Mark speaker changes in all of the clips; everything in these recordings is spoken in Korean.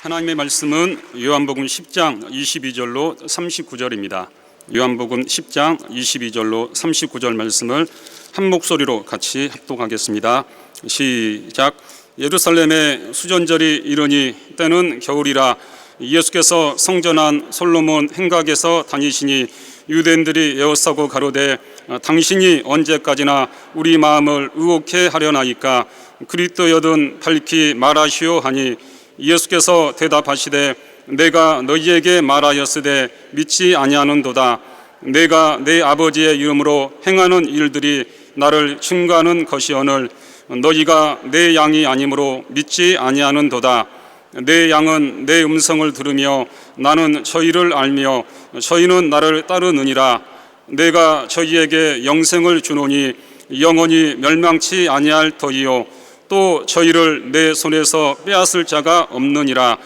Speaker 1: 하나님의 말씀은 요한복음 10장 22절로 39절입니다. 요한복음 10장 22절로 39절 말씀을 한 목소리로 같이 합독하겠습니다. 시작. 예루살렘에 수전절이 이르니 때는 겨울이라 예수께서 성전한 솔로몬 행각에서 다니시니 유대인들이 에워싸고 가로되 당신이 언제까지나 우리 마음을 의혹해 하려나이까 그리스도여든 밝히 말하시오 하니 예수께서 대답하시되 내가 너희에게 말하였으되 믿지 아니하는도다. 내가 내 아버지의 이름으로 행하는 일들이 나를 증거하는 것이오늘 너희가 내 양이 아니므로 믿지 아니하는도다. 내 양은 내 음성을 들으며 나는 저희를 알며 저희는 나를 따르느니라. 내가 저희에게 영생을 주노니 영원히 멸망치 아니할 터이요 또 저희를 내 손에서 빼앗을 자가 없느니라.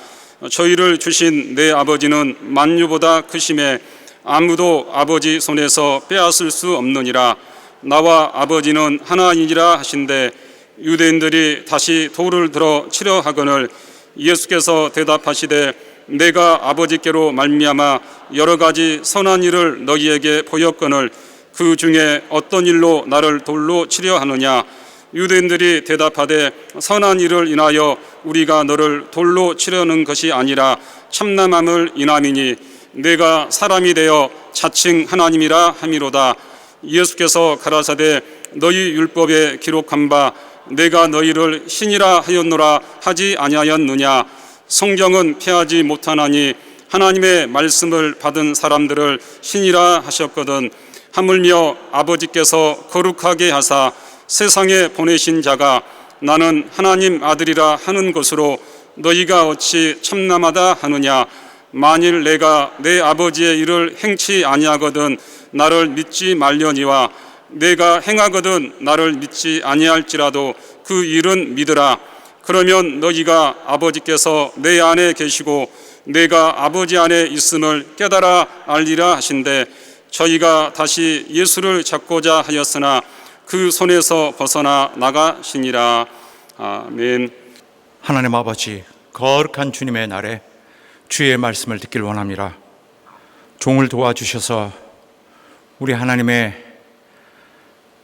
Speaker 1: 저희를 주신 내 아버지는 만유보다 크심에 아무도 아버지 손에서 빼앗을 수 없느니라. 나와 아버지는 하나이니라 하신대 유대인들이 다시 돌을 들어 치려 하거늘 예수께서 대답하시되 내가 아버지께로 말미암아 여러 가지 선한 일을 너희에게 보였거늘 그 중에 어떤 일로 나를 돌로 치려 하느냐. 유대인들이 대답하되 선한 일을 인하여 우리가 너를 돌로 치려는 것이 아니라 참남함을 인함이니 내가 사람이 되어 자칭 하나님이라 함이로다. 예수께서 가라사대 너희 율법에 기록한 바 내가 너희를 신이라 하였노라 하지 아니하였느냐. 성경은 폐하지 못하나니 하나님의 말씀을 받은 사람들을 신이라 하셨거든. 하물며 아버지께서 거룩하게 하사 세상에 보내신 자가 나는 하나님 아들이라 하는 것으로 너희가 어찌 참남하다 하느냐. 만일 내가 내 아버지의 일을 행치 아니하거든 나를 믿지 말려니와 내가 행하거든 나를 믿지 아니할지라도 그 일은 믿으라. 그러면 너희가 아버지께서 내 안에 계시고 내가 아버지 안에 있음을 깨달아 알리라 하신대 저희가 다시 예수를 잡고자 하였으나 그 손에서 벗어나 나가시니라. 아멘.
Speaker 2: 하나님 아버지, 거룩한 주님의 날에 주의 말씀을 듣길 원합니다. 종을 도와주셔서 우리 하나님의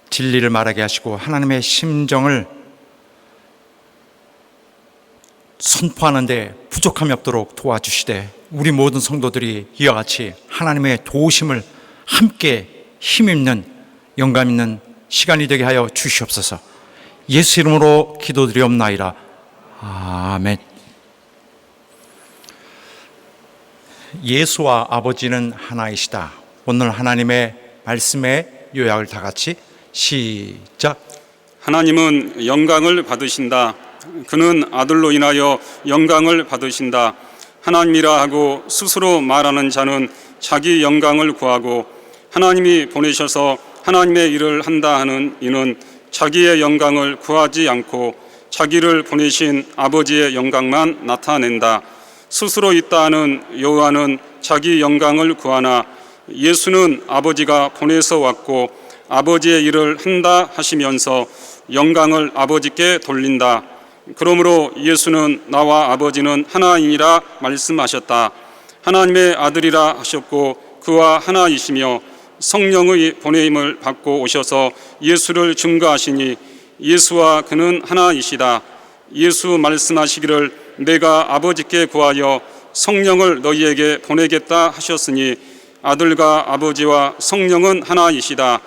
Speaker 2: 진리를 말하게 하시고 하나님의 심정을 선포하는 데 부족함이 없도록 도와주시되 우리 모든 성도들이 이와 같이 하나님의 도우심을 함께 힘입는 영감 있는 시간이 되게 하여 주시옵소서. 예수 이름으로 기도드리옵나이다. 아멘. 예수와 아버지는 하나이시다. 오늘 하나님의 말씀의 요약을 다 같이 시작.
Speaker 1: 하나님은 영광을 받으신다. 그는 아들로 인하여 영광을 받으신다. 하나님이라 하고 스스로 말하는 자는 자기 영광을 구하고 하나님이 보내셔서 하나님의 일을 한다 하는 이는 자기의 영광을 구하지 않고 자기를 보내신 아버지의 영광만 나타낸다. 스스로 있다 하는 요한은 자기 영광을 구하나 예수는 아버지가 보내서 왔고 아버지의 일을 한다 하시면서 영광을 아버지께 돌린다. 그러므로 예수는 나와 아버지는 하나이니라 말씀하셨다. 하나님의 아들이라 하셨고 그와 하나이시며 성령의 보내임을 받고 오셔서 예수를 증거하시니 예수와 그는 하나이시다. 예수 말씀하시기를 내가 아버지께 구하여 성령을 너희에게 보내겠다 하셨으니 아들과 아버지와 성령은 하나이시다.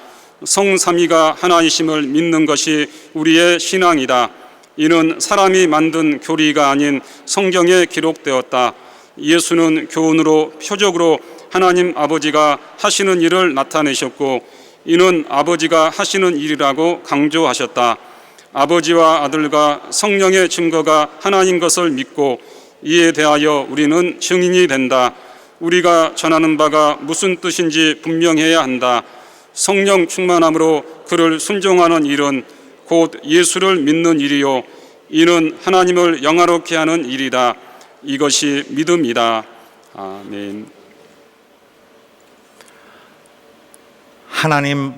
Speaker 1: 성삼위가 하나이심을 믿는 것이 우리의 신앙이다. 이는 사람이 만든 교리가 아닌 성경에 기록되었다. 예수는 교훈으로 표적으로 하나님 아버지가 하시는 일을 나타내셨고 이는 아버지가 하시는 일이라고 강조하셨다. 아버지와 아들과 성령의 증거가 하나인 것을 믿고 이에 대하여 우리는 증인이 된다. 우리가 전하는 바가 무슨 뜻인지 분명해야 한다. 성령 충만함으로 그를 순종하는 일은 곧 예수를 믿는 일이요 이는 하나님을 영화롭게 하는 일이다. 이것이 믿음이다. 아멘.
Speaker 2: 하나님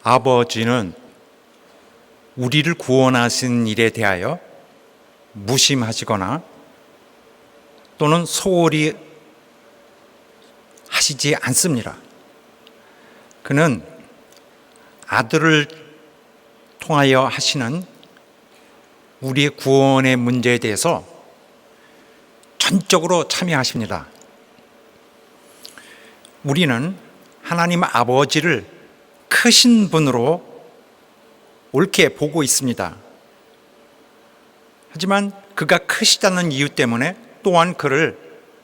Speaker 2: 아버지는 우리를 구원하신 일에 대하여 무심하시거나 또는 소홀히 하시지 않습니다. 그는 아들을 통하여 하시는 우리의 구원의 문제에 대해서 전적으로 참여하십니다. 우리는 하나님 아버지를 크신 분으로 옳게 보고 있습니다. 하지만 그가 크시다는 이유 때문에 또한 그를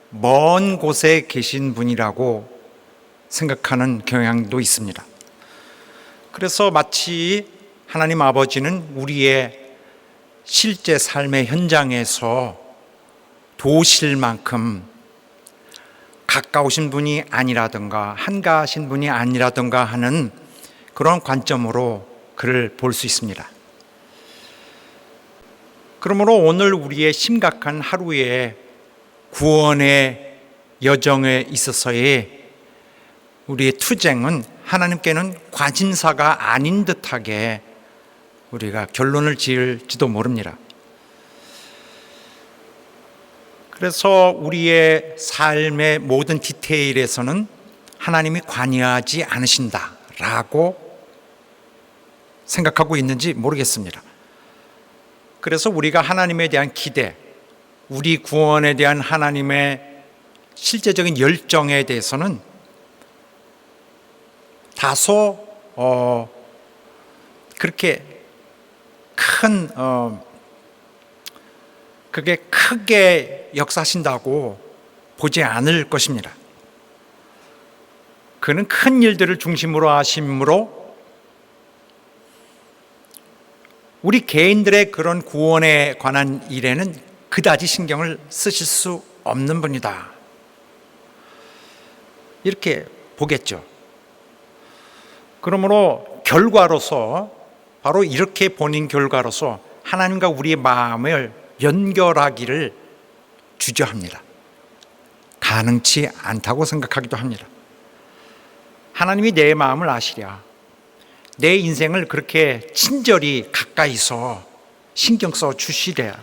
Speaker 2: 먼 곳에 계신 분이라고 생각하는 경향도 있습니다. 그래서 마치 하나님 아버지는 우리의 실제 삶의 현장에서 도우실 만큼 가까우신 분이 아니라든가 한가하신 분이 아니라든가 하는 그런 관점으로 그를 볼 수 있습니다. 그러므로 오늘 우리의 심각한 하루의 구원의 여정에 있어서의 우리의 투쟁은 하나님께는 관심사가 아닌 듯하게 우리가 결론을 지을지도 모릅니다. 그래서 우리의 삶의 모든 디테일에서는 하나님이 관여하지 않으신다라고 생각하고 있는지 모르겠습니다. 그래서 우리가 하나님에 대한 기대, 우리 구원에 대한 하나님의 실제적인 열정에 대해서는 다소 그렇게 큰 그게 크게 역사하신다고 보지 않을 것입니다. 그는 큰 일들을 중심으로 하심으로 우리 개인들의 그런 구원에 관한 일에는 그다지 신경을 쓰실 수 없는 분이다. 이렇게 보겠죠. 그러므로 결과로서 바로 이렇게 보는 결과로서 하나님과 우리의 마음을 연결하기를 주저합니다. 가능치 않다고 생각하기도 합니다. 하나님이 내 마음을 아시랴. 내 인생을 그렇게 친절히 가까이서 신경 써 주시랴.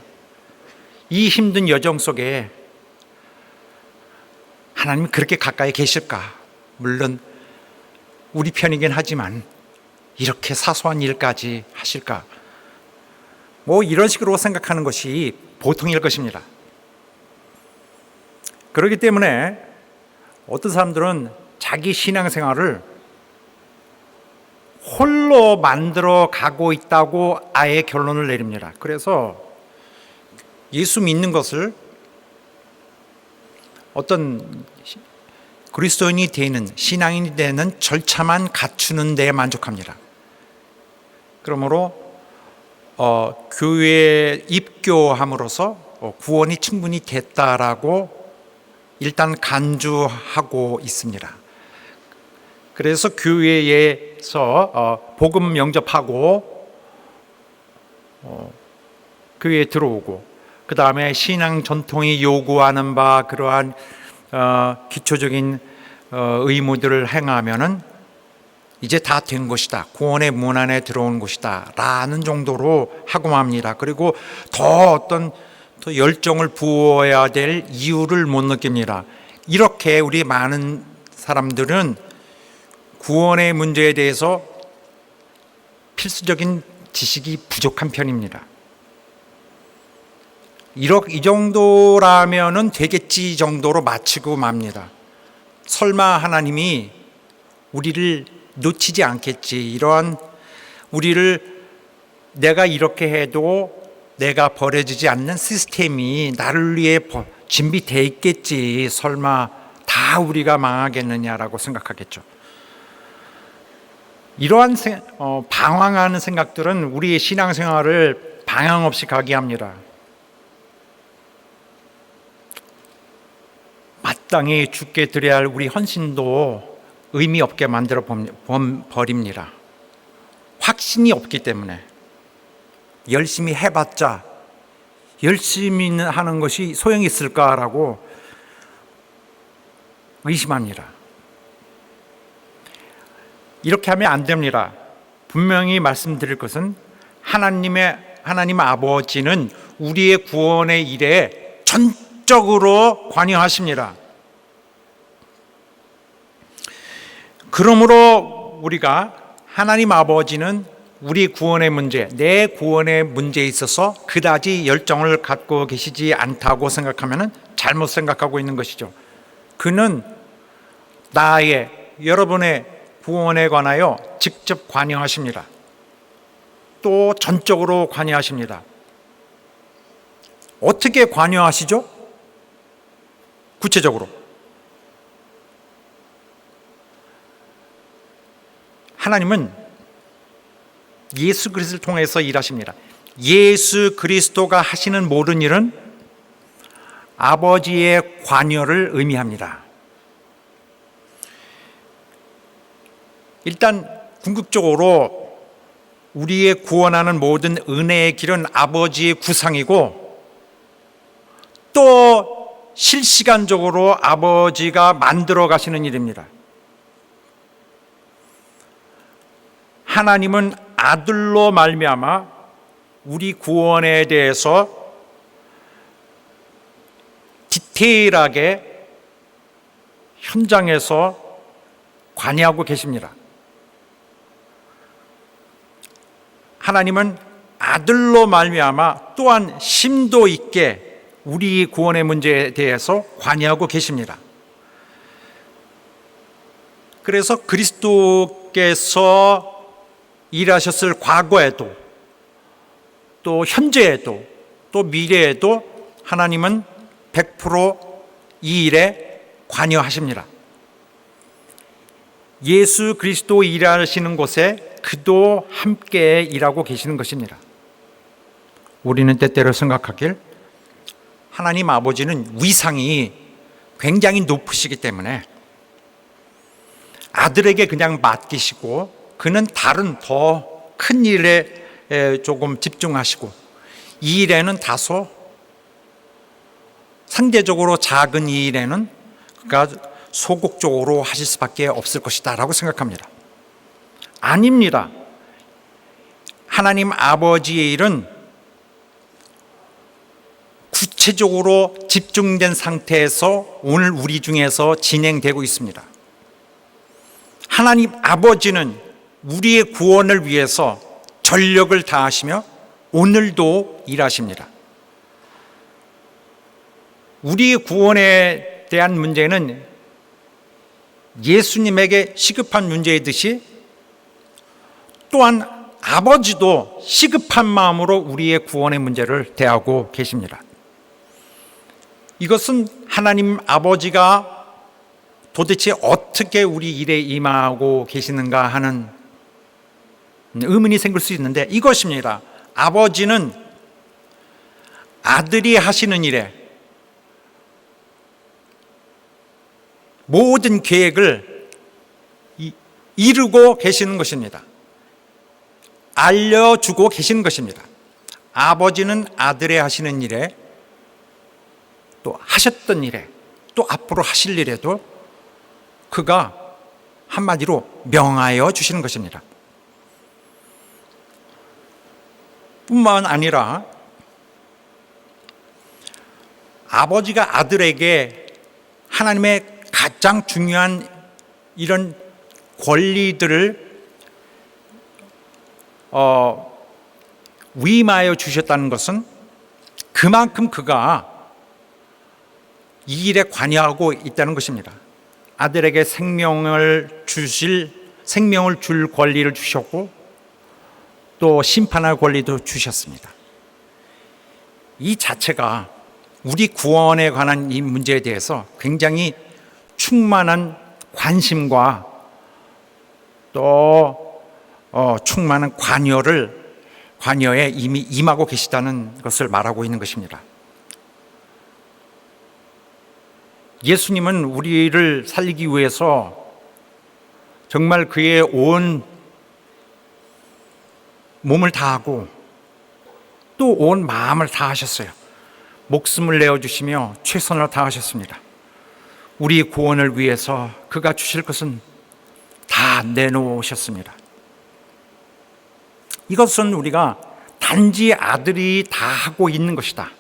Speaker 2: 이 힘든 여정 속에 하나님이 그렇게 가까이 계실까? 물론 우리 편이긴 하지만 이렇게 사소한 일까지 하실까? 뭐 이런 식으로 생각하는 것이 보통일 것입니다. 그렇기 때문에 어떤 사람들은 자기 신앙생활을 홀로 만들어 가고 있다고 아예 결론을 내립니다. 그래서 예수 믿는 것을 어떤 그리스도인이 되는, 신앙인이 되는 절차만 갖추는 데 만족합니다. 그러므로 교회에 입교함으로써 구원이 충분히 됐다라고 일단 간주하고 있습니다. 그래서 교회에서 복음 영접하고 교회에 들어오고 그 다음에 신앙 전통이 요구하는 바 그러한 기초적인 의무들을 행하면은 이제 다 된 것이다. 구원의 문 안에 들어온 것이다. 라는 정도로 하고 맙니다. 그리고 더 어떤 더 열정을 부어야 될 이유를 못 느낍니다. 이렇게 우리 많은 사람들은 구원의 문제에 대해서 필수적인 지식이 부족한 편입니다. 이 정도라면은 되겠지 정도로 마치고 맙니다. 설마 하나님이 우리를 놓치지 않겠지. 이러한 우리를 내가 이렇게 해도 내가 버려지지 않는 시스템이 나를 위해 준비되어 있겠지. 설마 다 우리가 망하겠느냐라고 생각하겠죠. 이러한 방황하는 생각들은 우리의 신앙생활을 방향 없이 가게 합니다. 마땅히 죽게 드려야 할 우리 헌신도 의미 없게 만들어 버립니다. 확신이 없기 때문에 열심히 해봤자 열심히 하는 것이 소용이 있을까라고 의심합니다. 이렇게 하면 안 됩니다. 분명히 말씀드릴 것은 하나님 아버지는 우리의 구원의 일에 적극적으로 관여하십니다. 그러므로 우리가 하나님 아버지는 우리 구원의 문제, 내 구원의 문제에 있어서 그다지 열정을 갖고 계시지 않다고 생각하면 잘못 생각하고 있는 것이죠. 그는 나의, 여러분의 구원에 관하여 직접 관여하십니다. 또 전적으로 관여하십니다. 어떻게 관여하시죠? 구체적으로 하나님은 예수 그리스도를 통해서 일하십니다. 예수 그리스도가 하시는 모든 일은 아버지의 관여를 의미합니다. 일단 궁극적으로 우리의 구원하는 모든 은혜의 길은 아버지의 구상이고, 또 실시간적으로 아버지가 만들어 가시는 일입니다. 하나님은 아들로 말미암아 우리 구원에 대해서 디테일하게 현장에서 관여하고 계십니다. 하나님은 아들로 말미암아 또한 심도 있게 우리 구원의 문제에 대해서 관여하고 계십니다. 그래서 그리스도께서 일하셨을 과거에도, 또 현재에도, 또 미래에도 하나님은 100% 이 일에 관여하십니다. 예수 그리스도 일하시는 곳에 그도 함께 일하고 계시는 것입니다. 우리는 때때로 생각하길 하나님 아버지는 위상이 굉장히 높으시기 때문에 아들에게 그냥 맡기시고 그는 다른 더 큰 일에 조금 집중하시고 이 일에는 다소 상대적으로 작은 이 일에는 그가 소극적으로 하실 수밖에 없을 것이다 라고 생각합니다. 아닙니다. 하나님 아버지의 일은 구체적으로 집중된 상태에서 오늘 우리 중에서 진행되고 있습니다. 하나님 아버지는 우리의 구원을 위해서 전력을 다하시며 오늘도 일하십니다. 우리의 구원에 대한 문제는 예수님에게 시급한 문제이듯이 또한 아버지도 시급한 마음으로 우리의 구원의 문제를 대하고 계십니다. 이것은 하나님 아버지가 도대체 어떻게 우리 일에 임하고 계시는가 하는 의문이 생길 수 있는데 이것입니다. 아버지는 아들이 하시는 일에 모든 계획을 이루고 계시는 것입니다. 알려주고 계시는 것입니다. 아버지는 아들의 하시는 일에, 또 하셨던 일에, 또 앞으로 하실 일에도 그가 한마디로 명하여 주시는 것입니다. 뿐만 아니라 아버지가 아들에게 하나님의 가장 중요한 이런 권리들을 위임하여 주셨다는 것은 그만큼 그가 이 일에 관여하고 있다는 것입니다. 아들에게 생명을 줄 권리를 주셨고 또 심판할 권리도 주셨습니다. 이 자체가 우리 구원에 관한 이 문제에 대해서 굉장히 충만한 관심과 또 충만한 관여에 이미 임하고 계시다는 것을 말하고 있는 것입니다. 예수님은 우리를 살리기 위해서 정말 그의 온 몸을 다하고 또 온 마음을 다하셨어요. 목숨을 내어주시며 최선을 다하셨습니다. 우리 구원을 위해서 그가 주실 것은 다 내놓으셨습니다. 이것은 우리가 단지 아들이 다 하고 있는 것이다,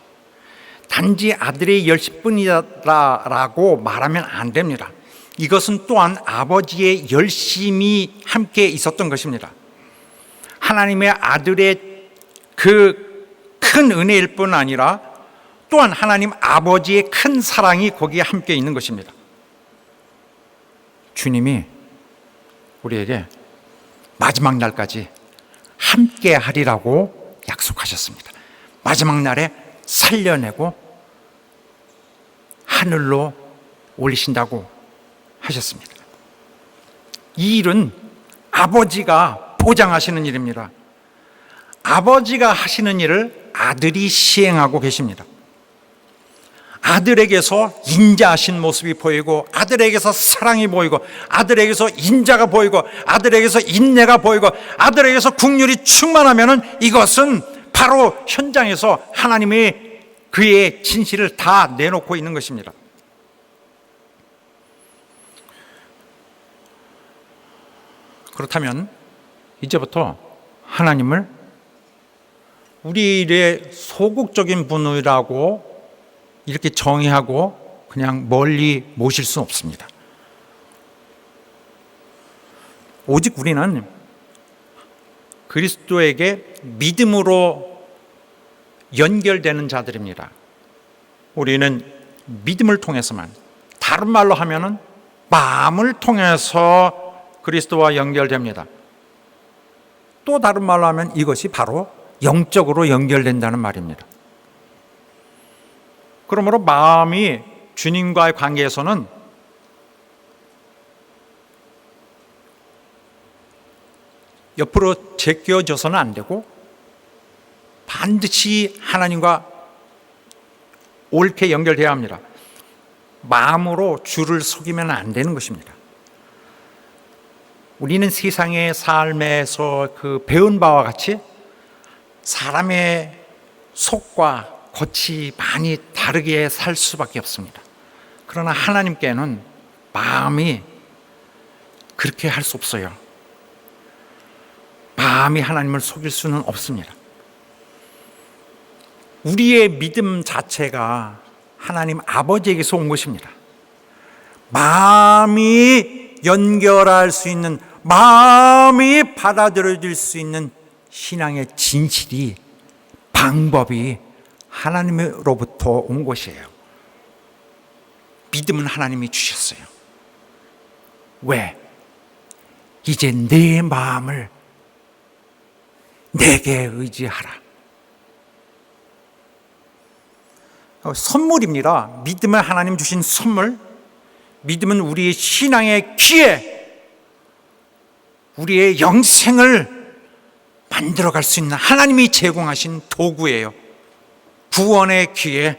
Speaker 2: 단지 아들의 열심뿐이라고 말하면 안 됩니다. 이것은 또한 아버지의 열심이 함께 있었던 것입니다. 하나님의 아들의 그 큰 은혜일 뿐 아니라 또한 하나님 아버지의 큰 사랑이 거기에 함께 있는 것입니다. 주님이 우리에게 마지막 날까지 함께 하리라고 약속하셨습니다. 마지막 날에 살려내고 하늘로 올리신다고 하셨습니다. 이 일은 아버지가 보장하시는 일입니다. 아버지가 하시는 일을 아들이 시행하고 계십니다. 아들에게서 인자하신 모습이 보이고, 아들에게서 사랑이 보이고, 아들에게서 인자가 보이고, 아들에게서 인내가 보이고, 아들에게서 긍휼이 충만하면은 이것은 바로 현장에서 하나님이 그의 진실을 다 내놓고 있는 것입니다. 그렇다면 이제부터 하나님을 우리의 소극적인 분이라고 이렇게 정의하고 그냥 멀리 모실 수는 없습니다. 오직 우리는 그리스도에게 믿음으로 연결되는 자들입니다. 우리는 믿음을 통해서만, 다른 말로 하면은 마음을 통해서 그리스도와 연결됩니다. 또 다른 말로 하면 이것이 바로 영적으로 연결된다는 말입니다. 그러므로 마음이 주님과의 관계에서는 옆으로 제껴져서는 안 되고 반드시 하나님과 옳게 연결되어야 합니다. 마음으로 주를 속이면 안 되는 것입니다. 우리는 세상의 삶에서 그 배운 바와 같이 사람의 속과 겉이 많이 다르게 살 수밖에 없습니다. 그러나 하나님께는 마음이 그렇게 할 수 없어요. 마음이 하나님을 속일 수는 없습니다. 우리의 믿음 자체가 하나님 아버지에게서 온 것입니다. 마음이 연결할 수 있는, 마음이 받아들여질 수 있는 신앙의 진실이, 방법이 하나님으로부터 온 것이에요. 믿음은 하나님이 주셨어요. 왜? 이제 내 마음을 내게 의지하라. 선물입니다. 믿음은 하나님 주신 선물. 믿음은 우리의 신앙의 기회, 우리의 영생을 만들어갈 수 있는 하나님이 제공하신 도구예요. 구원의 기회입니다.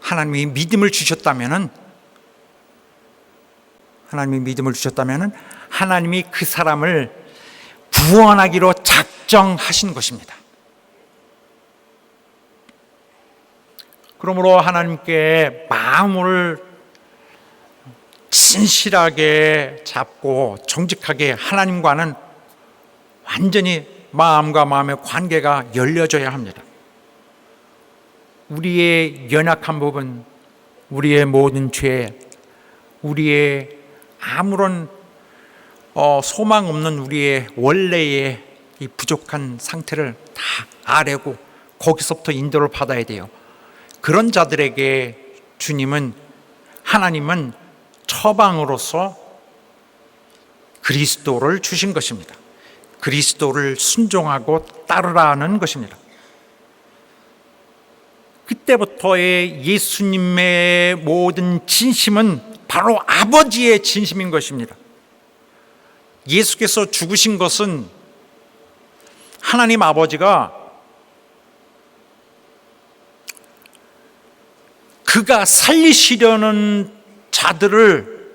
Speaker 2: 하나님이 믿음을 주셨다면은, 하나님이 그 사람을 구원하기로 작정하신 것입니다. 그러므로 하나님께 마음을 진실하게 잡고 정직하게 하나님과는 완전히 마음과 마음의 관계가 열려져야 합니다. 우리의 연약한 부분, 우리의 모든 죄, 우리의 아무런 소망 없는 우리의 원래의 이 부족한 상태를 다 아뢰고 거기서부터 인도를 받아야 돼요. 그런 자들에게 하나님은 처방으로서 그리스도를 주신 것입니다. 그리스도를 순종하고 따르라는 것입니다. 그때부터의 예수님의 모든 진심은 바로 아버지의 진심인 것입니다. 예수께서 죽으신 것은 하나님 아버지가 그가 살리시려는 자들을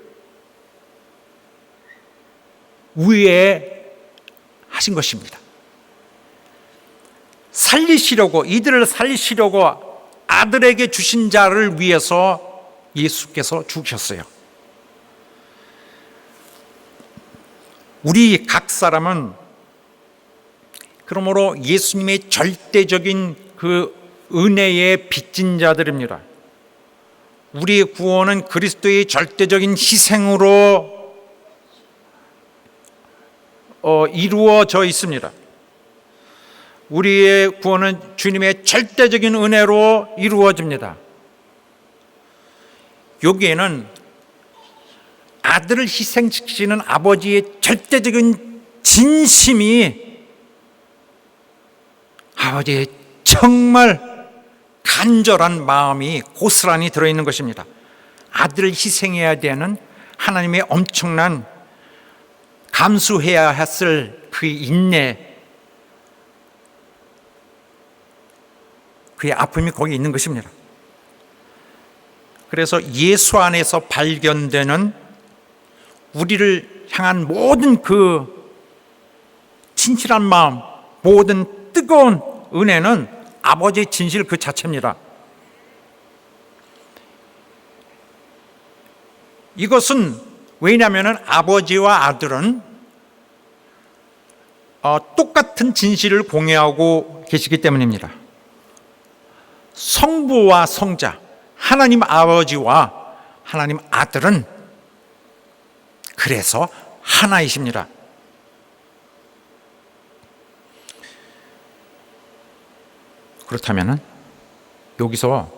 Speaker 2: 위해 하신 것입니다. 이들을 살리시려고 아들에게 주신 자를 위해서 예수께서 죽으셨어요. 우리 각 사람은 그러므로 예수님의 절대적인 그 은혜에 빚진 자들입니다. 우리의 구원은 그리스도의 절대적인 희생으로 이루어져 있습니다. 우리의 구원은 주님의 절대적인 은혜로 이루어집니다. 여기에는 아들을 희생시키시는 아버지의 절대적인 진심이 아버지의 정말 간절한 마음이 고스란히 들어있는 것입니다. 아들을 희생해야 되는 하나님의 엄청난 감수해야 했을 그 인내, 그의 아픔이 거기 있는 것입니다. 그래서 예수 안에서 발견되는 우리를 향한 모든 그 진실한 마음, 모든 뜨거운 은혜는 아버지의 진실 그 자체입니다. 이것은 왜냐하면 아버지와 아들은 똑같은 진실을 공유하고 계시기 때문입니다. 성부와 성자, 하나님 아버지와 하나님 아들은 그래서 하나이십니다. 그렇다면 여기서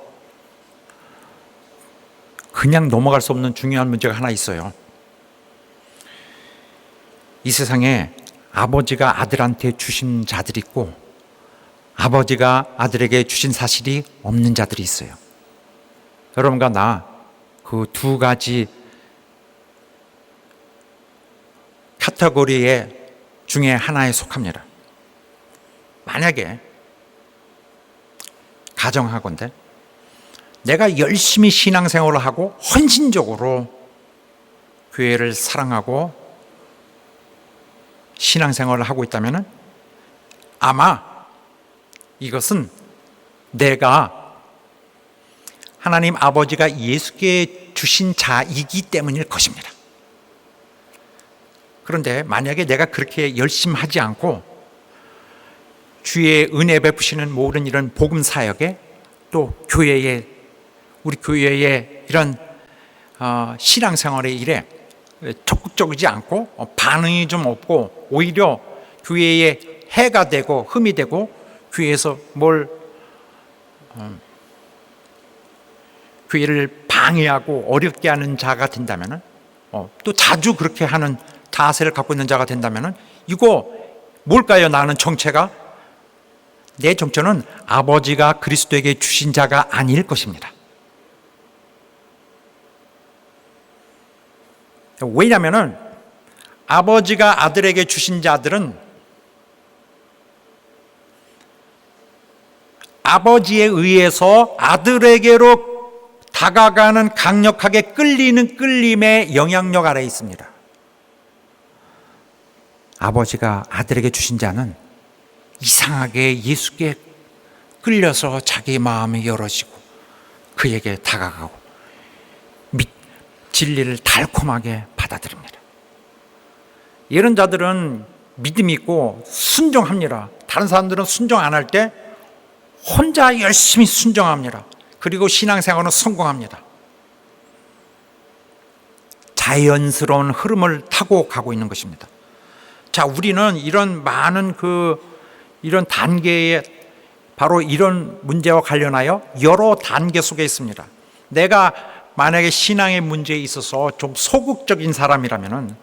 Speaker 2: 그냥 넘어갈 수 없는 중요한 문제가 하나 있어요. 이 세상에 아버지가 아들한테 주신 자들이 있고 아버지가 아들에게 주신 사실이 없는 자들이 있어요. 여러분과 나 그 두 가지 카테고리 중에 하나에 속합니다. 만약에 가정하건대 내가 열심히 신앙생활을 하고 헌신적으로 교회를 사랑하고 신앙생활을 하고 있다면 아마 이것은 내가 하나님 아버지가 예수께 주신 자이기 때문일 것입니다. 그런데 만약에 내가 그렇게 열심히 하지 않고 주의 은혜 베푸시는 모든 이런 복음 사역에 또 교회에 우리 교회의 이런 신앙생활의 일에 적극적이지 않고 반응이 좀 없고 오히려 교회에 해가 되고 흠이 되고 교회에서 교회를 방해하고 어렵게 하는 자가 된다면 또 자주 그렇게 하는 자세를 갖고 있는 자가 된다면 이거 뭘까요? 나는 정체가 내 정체는 아버지가 그리스도에게 주신 자가 아닐 것입니다. 왜냐하면 아버지가 아들에게 주신 자들은 아버지에 의해서 아들에게로 다가가는 강력하게 끌리는 끌림의 영향력 아래에 있습니다. 아버지가 아들에게 주신 자는 이상하게 예수께 끌려서 자기 마음이 열어지고 그에게 다가가고 진리를 달콤하게 받아들입니다. 이런 자들은 믿음이 있고 순종합니다. 다른 사람들은 순종 안 할 때 혼자 열심히 순종합니다. 그리고 신앙생활은 성공합니다. 자연스러운 흐름을 타고 가고 있는 것입니다. 자, 우리는 이런 많은 이런 단계에 바로 이런 문제와 관련하여 여러 단계 속에 있습니다. 내가 만약에 신앙의 문제에 있어서 좀 소극적인 사람이라면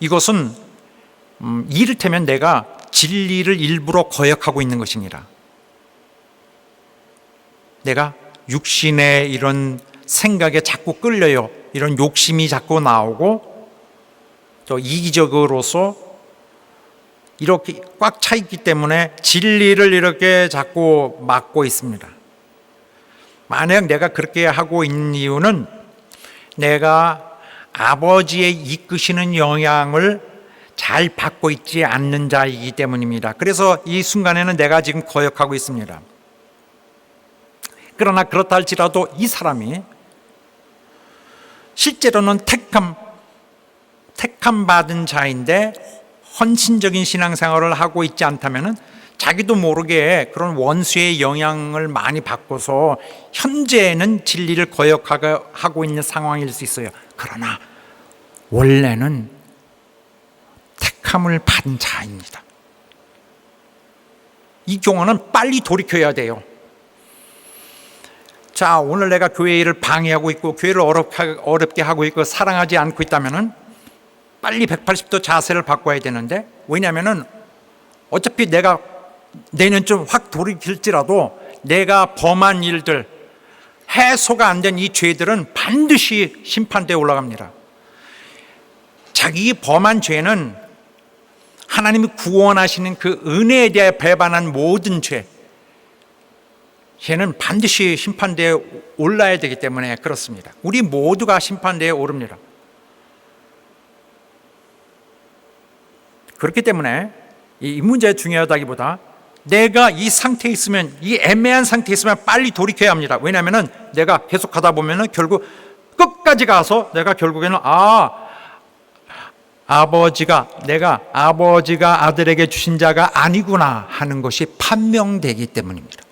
Speaker 2: 이것은 이를테면 내가 진리를 일부러 거역하고 있는 것입니다. 내가 육신의 이런 생각에 자꾸 끌려요. 이런 욕심이 자꾸 나오고 또 이기적으로서 이렇게 꽉 차 있기 때문에 진리를 이렇게 자꾸 막고 있습니다. 만약 내가 그렇게 하고 있는 이유는 내가 아버지의 이끄시는 영향을 잘 받고 있지 않는 자이기 때문입니다. 그래서 이 순간에는 내가 지금 거역하고 있습니다. 그러나 그렇다 할지라도 이 사람이 실제로는 택함 받은 자인데 헌신적인 신앙생활을 하고 있지 않다면은 자기도 모르게 그런 원수의 영향을 많이 받고서 현재는 진리를 거역하고 있는 상황일 수 있어요. 그러나 원래는 택함을 받은 자입니다. 이 경우는 빨리 돌이켜야 돼요. 자, 오늘 내가 교회 일을 방해하고 있고 교회를 어렵게 하고 있고 사랑하지 않고 있다면은 빨리 180도 자세를 바꿔야 되는데, 왜냐하면은 어차피 내가 내년쯤 확 돌이킬지라도 내가 범한 일들, 해소가 안 된 이 죄들은 반드시 심판대에 올라갑니다. 자기 범한 죄는 하나님이 구원하시는 그 은혜에 대해 배반한 모든 죄, 걔는 반드시 심판대에 올라야 되기 때문에 그렇습니다. 우리 모두가 심판대에 오릅니다. 그렇기 때문에 이 문제 중요하다기보다 내가 이 상태에 있으면, 이 애매한 상태에 있으면 빨리 돌이켜야 합니다. 왜냐하면 내가 계속 하다 보면 결국 끝까지 가서 내가 결국에는 내가 아버지가 아들에게 주신 자가 아니구나 하는 것이 판명되기 때문입니다.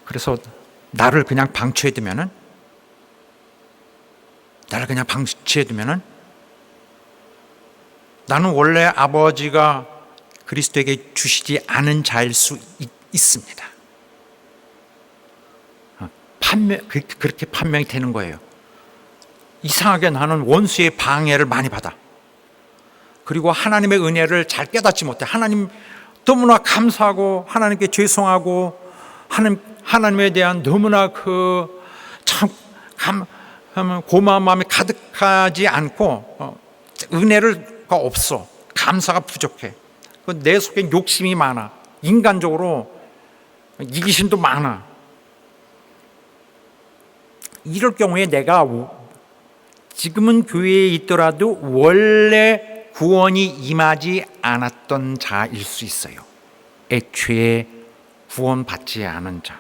Speaker 2: 그래서 나를 그냥 방치해두면은 나는 원래 아버지가 그리스도에게 주시지 않은 자일 수 있습니다. 그렇게 판명이 되는 거예요. 이상하게 나는 원수의 방해를 많이 받아. 그리고 하나님의 은혜를 잘 깨닫지 못해. 하나님 너무나 감사하고 하나님께 죄송하고 하나님에 대한 너무나 고마운 마음이 가득하지 않고 은혜가 없어. 감사가 부족해. 내 속에 욕심이 많아. 인간적으로 이기심도 많아. 이럴 경우에 내가 지금은 교회에 있더라도 원래 구원이 임하지 않았던 자일 수 있어요. 애초에 구원받지 않은 자.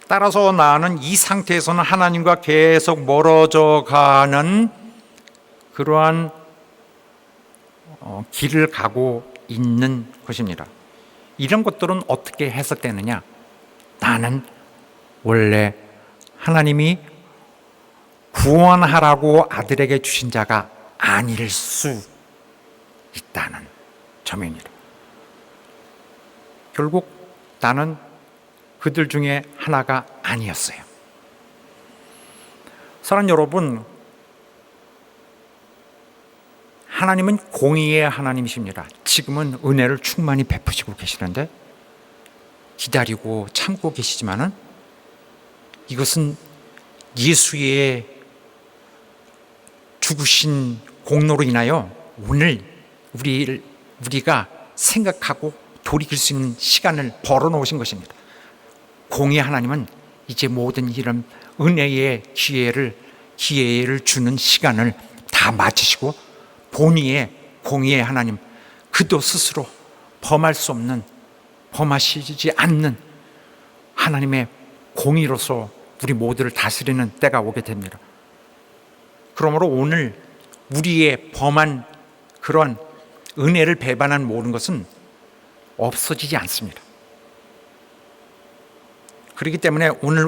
Speaker 2: 따라서 나는 이 상태에서는 하나님과 계속 멀어져 가는 그러한 길을 가고 있는 것입니다. 이런 것들은 어떻게 해석되느냐? 나는 원래 하나님이 구원하라고 아들에게 주신 자가 아닐 수 있다는 점입니다. 결국 나는 그들 중에 하나가 아니었어요. 사랑하는 여러분, 하나님은 공의의 하나님이십니다. 지금은 은혜를 충만히 베푸시고 계시는데 기다리고 참고 계시지만은 이것은 예수의 죽으신 공로로 인하여 오늘 우리가 생각하고 돌이킬 수 있는 시간을 벌어놓으신 것입니다. 공의 하나님은 이제 모든 이런 은혜의 기회를 주는 시간을 다 마치시고 본의의 공의의 하나님, 그도 스스로 범하시지 않는 하나님의 공의로서 우리 모두를 다스리는 때가 오게 됩니다. 그러므로 오늘 우리의 범한 그런 은혜를 배반한 모든 것은 없어지지 않습니다. 그렇기 때문에 오늘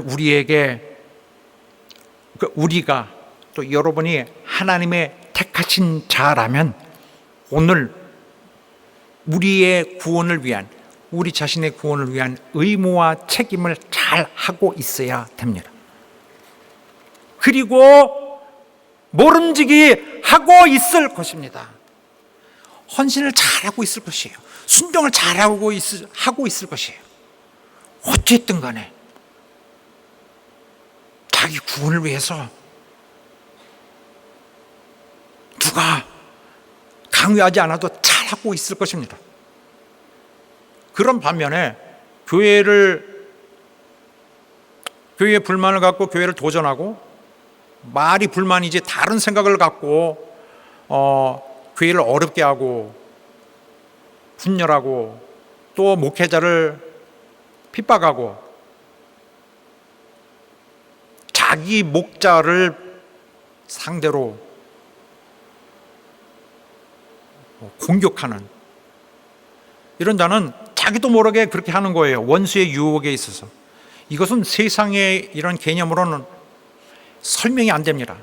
Speaker 2: 우리가 또 여러분이 하나님의 택하신 자라면 오늘 우리의 구원을 위한, 우리 자신의 구원을 위한 의무와 책임을 잘 하고 있어야 됩니다. 그리고 모름지기 하고 있을 것입니다. 헌신을 잘하고 있을 것이에요. 순종을 잘하고 있을 것이에요. 어쨌든 간에 자기 구원을 위해서 누가 강요하지 않아도 잘하고 있을 것입니다. 그런 반면에 교회에 불만을 갖고 교회를 도전하고 말이 불만이지 다른 생각을 갖고 교회를 어렵게 하고 분열하고 또 목회자를 핍박하고 자기 목자를 상대로 공격하는 이런 자는 자기도 모르게 그렇게 하는 거예요. 원수의 유혹에 있어서. 이것은 세상의 이런 개념으로는 설명이 안 됩니다.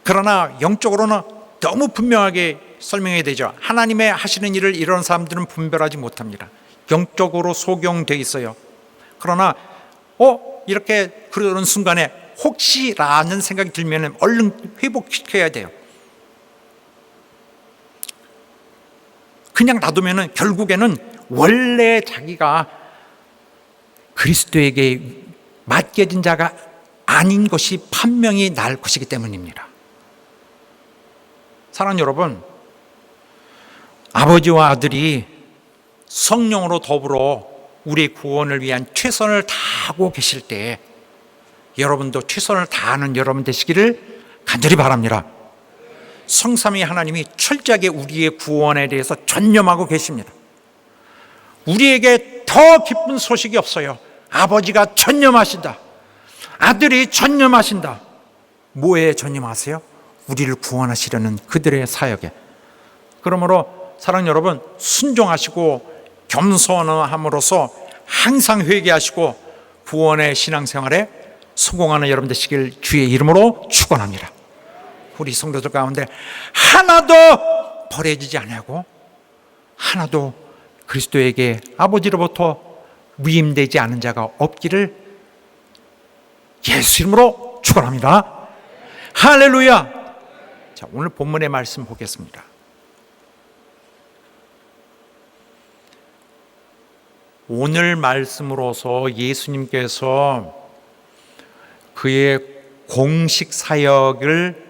Speaker 2: 그러나 영적으로는 너무 분명하게 설명해야 되죠. 하나님의 하시는 일을 이런 사람들은 분별하지 못합니다. 영적으로 소경돼 있어요. 그러나 이렇게 그러는 순간에 혹시라는 생각이 들면 얼른 회복시켜야 돼요. 그냥 놔두면 결국에는 원래 자기가 그리스도에게 맡겨진 자가 아닌 것이 판명이 날 것이기 때문입니다. 사랑하는 여러분, 아버지와 아들이 성령으로 더불어 우리의 구원을 위한 최선을 다하고 계실 때 여러분도 최선을 다하는 여러분 되시기를 간절히 바랍니다. 성삼위 하나님이 철저하게 우리의 구원에 대해서 전념하고 계십니다. 우리에게 더 기쁜 소식이 없어요. 아버지가 전념하신다. 아들이 전념하신다. 뭐에 전념하세요? 우리를 구원하시려는 그들의 사역에. 그러므로 사랑하는 여러분, 순종하시고 겸손함으로써 항상 회개하시고 구원의 신앙생활에 성공하는 여러분 되시길 주의 이름으로 축원합니다. 우리 성도들 가운데 하나도 버려지지 아니하고 하나도 그리스도에게 아버지로부터 위임되지 않은 자가 없기를 예수 이름으로 축원합니다. 할렐루야. 자, 오늘 본문의 말씀 보겠습니다. 오늘 말씀으로서 예수님께서 그의 공식 사역을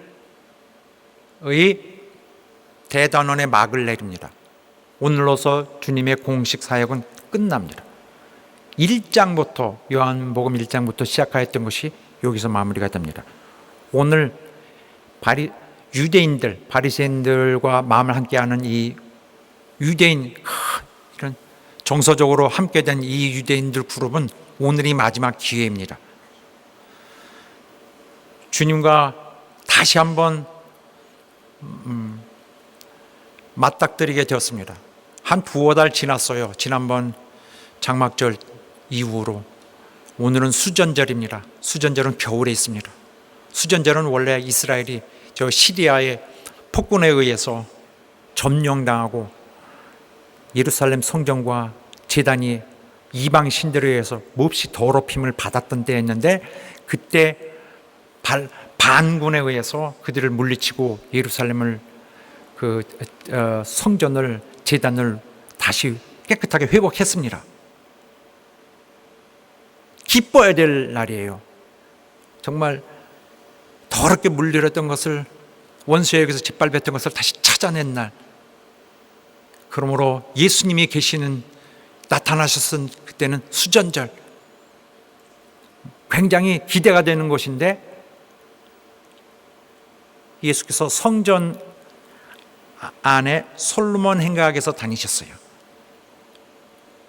Speaker 2: 대단원의 막을 내립니다. 오늘로서 주님의 공식 사역은 끝납니다. 1장부터 요한복음 1장부터 시작하였던 것이 여기서 마무리가 됩니다. 오늘 유대인들, 바리새인들과 마음을 함께하는 이 유대인, 이런 정서적으로 함께된 이 유대인들 그룹은 오늘이 마지막 기회입니다. 주님과 다시 한번 맞닥뜨리게 되었습니다. 한 두어 달 지났어요. 지난번 장막절 이후로. 오늘은 수전절입니다. 수전절은 겨울에 있습니다. 수전절은 원래 이스라엘이 저 시리아의 폭군에 의해서 점령당하고 예루살렘 성전과 제단이 이방 신들에 의해서 몹시 더럽힘을 받았던 때였는데, 그때 반군에 의해서 그들을 물리치고 예루살렘을 성전을, 제단을 다시 깨끗하게 회복했습니다. 기뻐야 될 날이에요. 정말 더럽게 물들였던 것을, 원수에게서 짓밟았던 것을 다시 찾아낸 날. 그러므로 예수님이 나타나셨은 그때는 수전절, 굉장히 기대가 되는 것인데, 예수께서 성전 안에 솔로몬 행각에서 다니셨어요.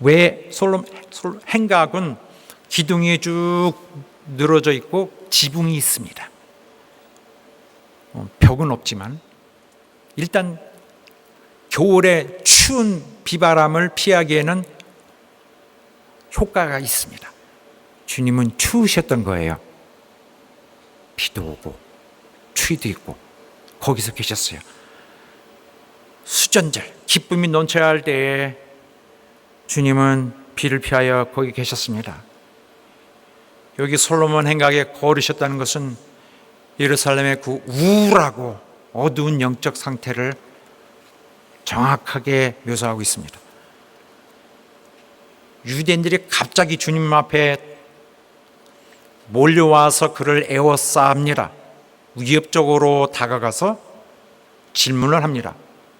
Speaker 2: 왜 행각은 기둥이 쭉 늘어져 있고 지붕이 있습니다. 벽은 없지만 일단 겨울에 추운 비바람을 피하기에는 효과가 있습니다. 주님은 추우셨던 거예요. 비도 오고 추위도 있고 거기서 계셨어요. 수전절, 기쁨이 넘쳐야 할 때에 주님은 비를 피하여 거기 계셨습니다. 여기 솔로몬 행각에 걸으셨다는 것은 예루살렘의 그 우울하고 어두운 영적 상태를 정확하게 묘사하고 있습니다. 유대인들이 갑자기 주님 앞에 몰려와서 그를 에워싸합니다. 위협적으로 다가가서 질문을 합니다.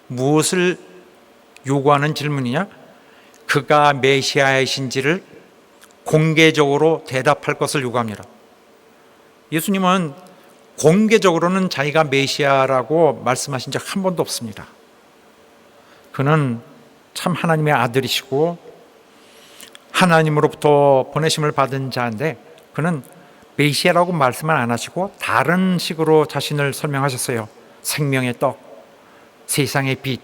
Speaker 2: 무엇을 요구하는 질문이냐? 그가 메시아이신지를 공개적으로 대답할 것을 요구합니다. 예수님은 공개적으로는 자기가 메시아라고 말씀하신 적 한 번도 없습니다. 그는 참 하나님의 아들이시고 하나님으로부터 보내심을 받은 자인데, 그는 메시아라고 말씀을 안 하시고 다른 식으로 자신을 설명하셨어요. 생명의 떡, 세상의 빛,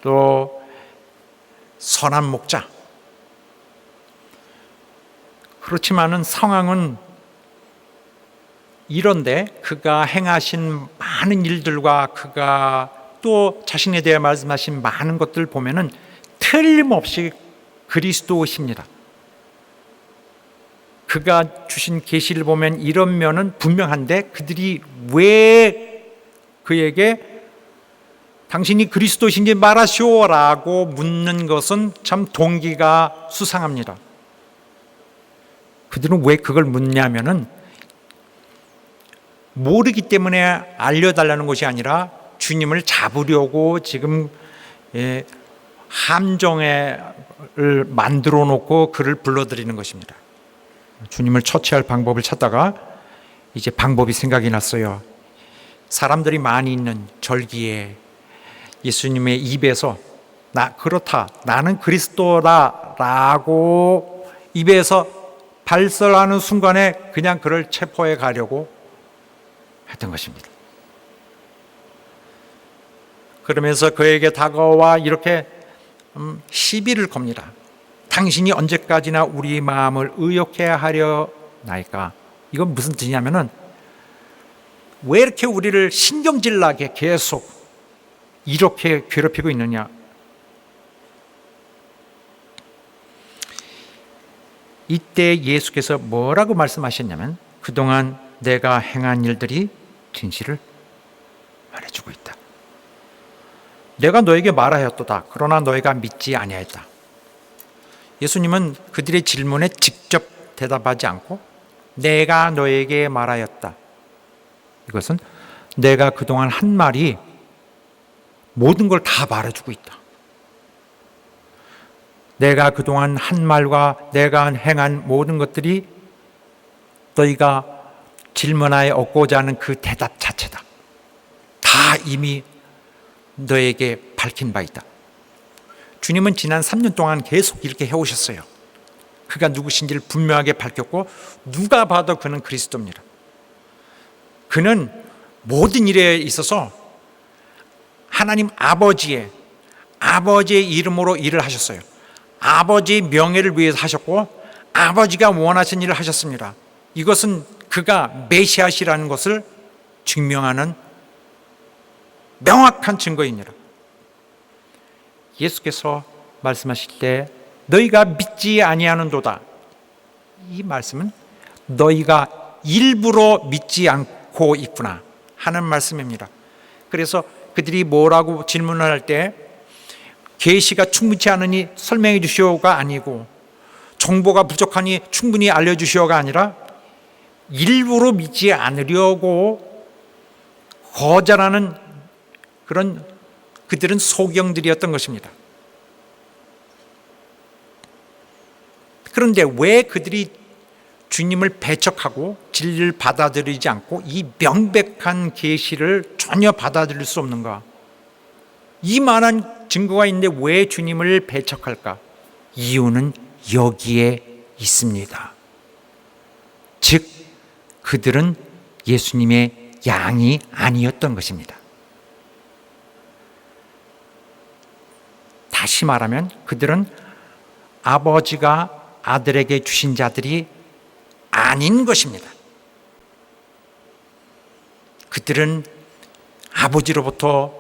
Speaker 2: 또 선한 목자. 그렇지만은 상황은 이런데 그가 행하신 많은 일들과 그가 또 자신에 대해 말씀하신 많은 것들 보면은 틀림없이 그리스도이십니다. 그가 주신 계시를 보면 이런 면은 분명한데 그들이 왜 그에게 당신이 그리스도신지 말하시오라고 묻는 것은 참 동기가 수상합니다. 그들은 왜 그걸 묻냐면은 모르기 때문에 알려달라는 것이 아니라 주님을 잡으려고 지금 함정을 만들어 놓고 그를 불러들이는 것입니다. 주님을 처치할 방법을 찾다가 이제 방법이 생각이 났어요. 사람들이 많이 있는 절기에 예수님의 입에서 그렇다, 나는 그리스도다 라고 입에서 발설하는 순간에 그냥 그를 체포해 가려고 했던 것입니다. 그러면서 그에게 다가와 이렇게 시비를 겁니다. 당신이 언제까지나 우리 마음을 의욕해 하려나이까. 이건 무슨 뜻이냐면은 왜 이렇게 우리를 신경질나게 계속 이렇게 괴롭히고 있느냐. 이때 예수께서 뭐라고 말씀하셨냐면 그동안 내가 행한 일들이 진실을 말해주고 있다. 내가 너에게 말하였도다. 그러나 너희가 믿지 아니하였다. 예수님은 그들의 질문에 직접 대답하지 않고 내가 너에게 말하였다. 이것은 내가 그동안 한 말이 모든 걸 다 말해주고 있다. 내가 그동안 한 말과 내가 행한 모든 것들이 너희가 질문하에 얻고자 하는 그 대답 자체다. 다 이미 너에게 밝힌 바 있다. 주님은 지난 3년 동안 계속 이렇게 해오셨어요. 그가 누구신지를 분명하게 밝혔고 누가 봐도 그는 그리스도입니다. 그는 모든 일에 있어서 하나님 아버지의 이름으로 일을 하셨어요. 아버지의 명예를 위해서 하셨고 아버지가 원하신 일을 하셨습니다. 이것은 그가 메시아시라는 것을 증명하는 명확한 증거입니다. 예수께서 말씀하실 때 너희가 믿지 아니하는도다. 이 말씀은 너희가 일부러 믿지 않고 있구나 하는 말씀입니다. 그래서 그들이 뭐라고 질문을 할 때 계시가 충분치 않으니 설명해 주시오가 아니고 정보가 부족하니 충분히 알려주시오가 아니라 일부러 믿지 않으려고 거절하는 그런 그들은 소경들이었던 것입니다. 그런데 왜 그들이 주님을 배척하고 진리를 받아들이지 않고 이 명백한 계시를 전혀 받아들일 수 없는가? 이 많은 증거가 있는데 왜 주님을 배척할까? 이유는 여기에 있습니다. 즉 그들은 예수님의 양이 아니었던 것입니다. 다시 말하면 그들은 아버지가 아들에게 주신 자들이 아닌 것입니다. 그들은 아버지로부터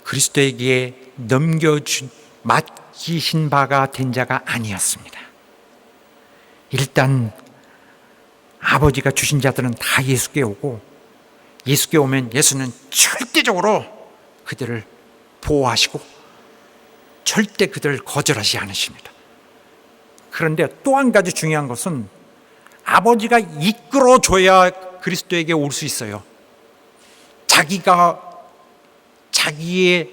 Speaker 2: 그리스도에게 맡기신 바가 된 자가 아니었습니다. 일단 아버지가 주신 자들은 다 예수께 오고 예수께 오면 예수는 절대적으로 그들을 보호하시고 절대 그들을 거절하지 않으십니다. 그런데 또 한 가지 중요한 것은 아버지가 이끌어줘야 그리스도에게 올 수 있어요. 자기의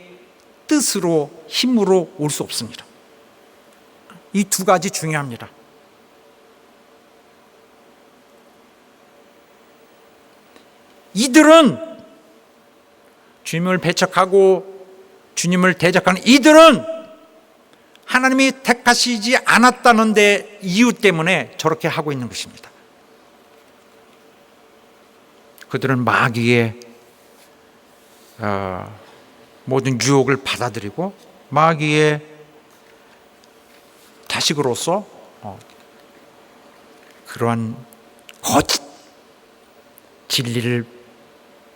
Speaker 2: 뜻으로 힘으로 올 수 없습니다. 이 두 가지 중요합니다. 이들은 주님을 배척하고 주님을 대적하는 이들은 하나님이 택하시지 않았다는 데 이유 때문에 저렇게 하고 있는 것입니다. 그들은 마귀의 모든 유혹을 받아들이고 마귀의 자식으로서 그러한 거짓 진리를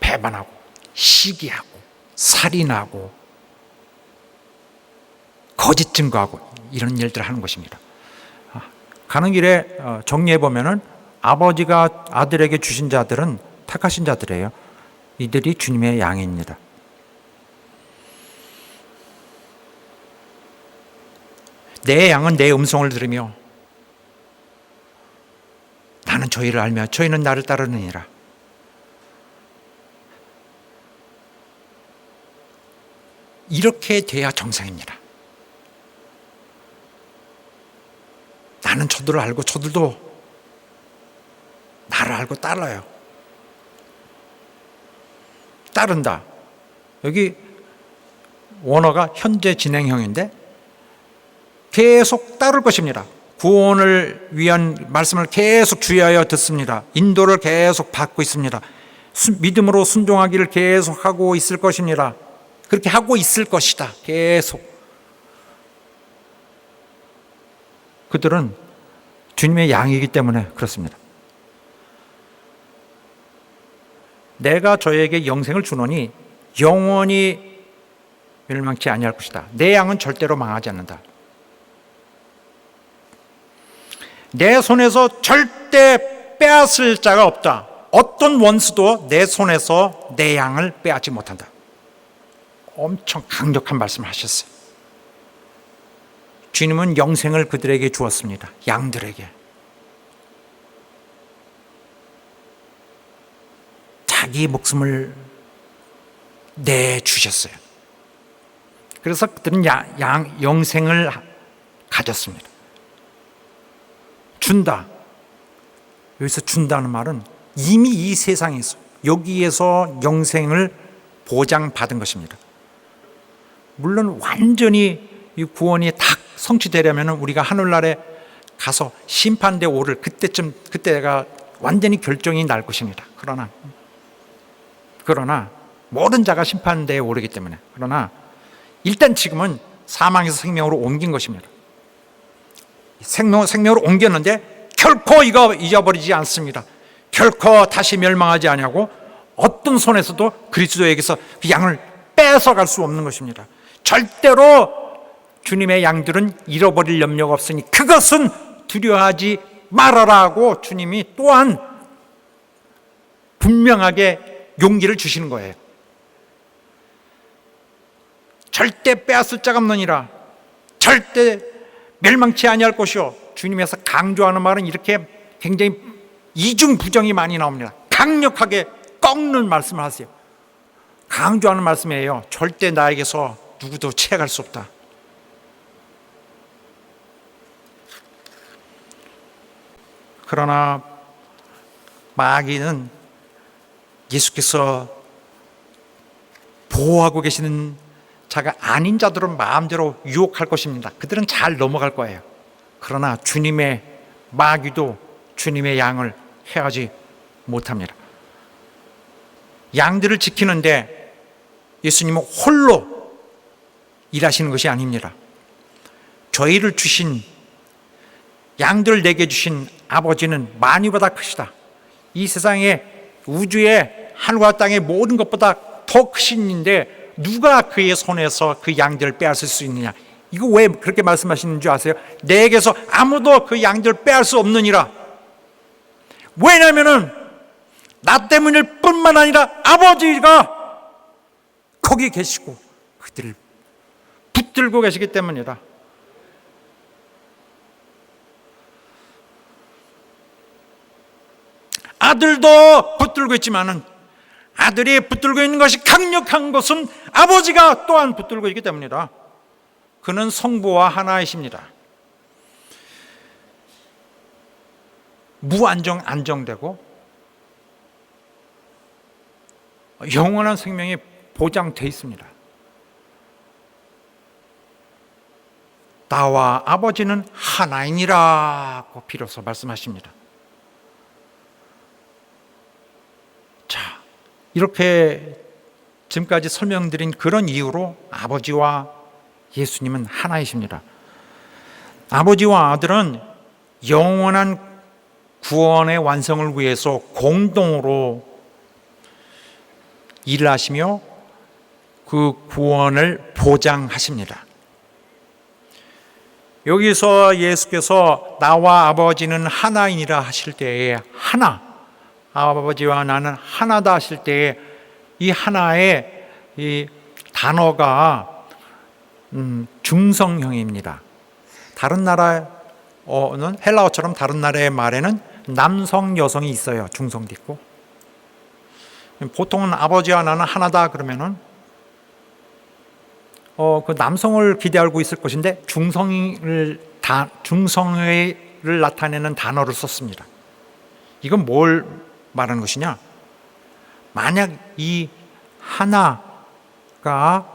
Speaker 2: 배반하고 시기하고 살인하고 거짓 증거하고 이런 일들을 하는 것입니다. 가는 길에 정리해 보면은 아버지가 아들에게 주신 자들은 택하신 자들이에요. 이들이 주님의 양입니다. 내 양은 내 음성을 들으며 나는 저희를 알며 저희는 나를 따르느니라. 이렇게 돼야 정상입니다. 나는 저들을 알고 저들도 나를 알고 따라요. 따른다. 여기 원어가 현재 진행형인데 계속 따를 것입니다. 구원을 위한 말씀을 계속 주의하여 듣습니다. 인도를 계속 받고 있습니다. 믿음으로 순종하기를 계속하고 있을 것입니다. 그렇게 하고 있을 것이다. 계속. 그들은 주님의 양이기 때문에 그렇습니다. 내가 저에게 영생을 주노니 영원히 멸망치 아니할 것이다. 내 양은 절대로 망하지 않는다. 내 손에서 절대 빼앗을 자가 없다. 어떤 원수도 내 손에서 내 양을 빼앗지 못한다. 엄청 강력한 말씀을 하셨어요. 주님은 영생을 그들에게 주었습니다. 양들에게. 자기 목숨을 내주셨어요. 그래서 그들은 영생을 가졌습니다. 준다. 여기서 준다는 말은 이미 이 세상에서 여기에서 영생을 보장받은 것입니다. 물론 완전히 이 구원이 다 성취되려면 우리가 하늘나라에 가서 심판대에 오를 그때가 완전히 결정이 날 것입니다. 그러나 모든 자가 심판대에 오르기 때문에 그러나 일단 지금은 사망에서 생명으로 옮긴 것입니다. 생명으로 옮겼는데 결코 이거 잊어버리지 않습니다. 결코 다시 멸망하지 아니하고 어떤 손에서도 그리스도에게서 그 양을 뺏어갈 수 없는 것입니다. 절대로 주님의 양들은 잃어버릴 염려가 없으니 그것은 두려워하지 말아라고 주님이 또한 분명하게 용기를 주시는 거예요. 절대 빼앗을 자가 없느니라. 절대 멸망치 아니할 것이요. 주님에서 강조하는 말은 이렇게 굉장히 이중부정이 많이 나옵니다. 강력하게 꺾는 말씀을 하세요. 강조하는 말씀이에요. 절대 나에게서 누구도 채갈 수 없다. 그러나 마귀는 예수께서 보호하고 계시는 자가 아닌 자들은 마음대로 유혹할 것입니다. 그들은 잘 넘어갈 거예요. 그러나 주님의 마귀도 주님의 양을 해하지 못합니다. 양들을 지키는데 예수님은 홀로 일하시는 것이 아닙니다. 저희를 주신 양들을 내게 주신 아버지는 만유보다 크시다. 이 세상에 우주의 하늘과 땅의 모든 것보다 더 크신 이인데 누가 그의 손에서 그 양들을 빼앗을 수 있느냐. 이거 왜 그렇게 말씀하시는 줄 아세요? 내게서 아무도 그 양들을 빼앗을 수 없느니라. 왜냐하면 나 때문일 뿐만 아니라 아버지가 거기 계시고 그들을 붙들고 계시기 때문이다. 아들도 붙들고 있지만은 아들이 붙들고 있는 것이 강력한 것은 아버지가 또한 붙들고 있기 때문이다. 그는 성부와 하나이십니다. 안정되고 영원한 생명이 보장되어 있습니다. 나와 아버지는 하나이니라고 비로소 말씀하십니다. 자, 이렇게 지금까지 설명드린 그런 이유로 아버지와 예수님은 하나이십니다. 아버지와 아들은 영원한 구원의 완성을 위해서 공동으로 일을 하시며 그 구원을 보장하십니다. 여기서 예수께서 나와 아버지는 하나이니라 하실 때에 하나, 아버지와 나는 하나다 하실 때에 이 하나의 이 단어가 중성형입니다. 다른 나라는 헬라어처럼 다른 나라의 말에는 남성, 여성이 있어요. 중성도 있고. 보통은 아버지와 나는 하나다 그러면은 그 남성을 기대하고 있을 것인데 중성을 나타내는 단어를 썼습니다. 이건 뭘 말하는 것이냐? 만약 이 하나가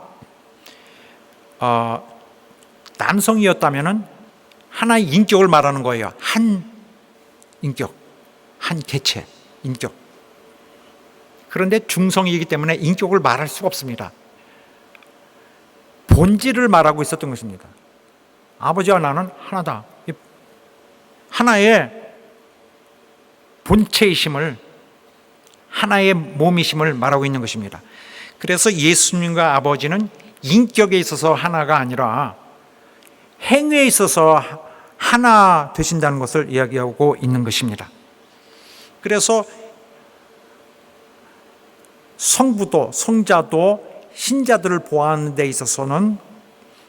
Speaker 2: 남성이었다면은 하나의 인격을 말하는 거예요. 한 인격, 한 개체, 인격. 그런데 중성이기 때문에 인격을 말할 수가 없습니다. 본질을 말하고 있었던 것입니다. 아버지와 나는 하나다. 하나의 본체이심을, 하나의 몸이심을 말하고 있는 것입니다. 그래서 예수님과 아버지는 인격에 있어서 하나가 아니라 행위에 있어서 하나 되신다는 것을 이야기하고 있는 것입니다. 그래서 성부도 성자도 신자들을 보호하는 데 있어서는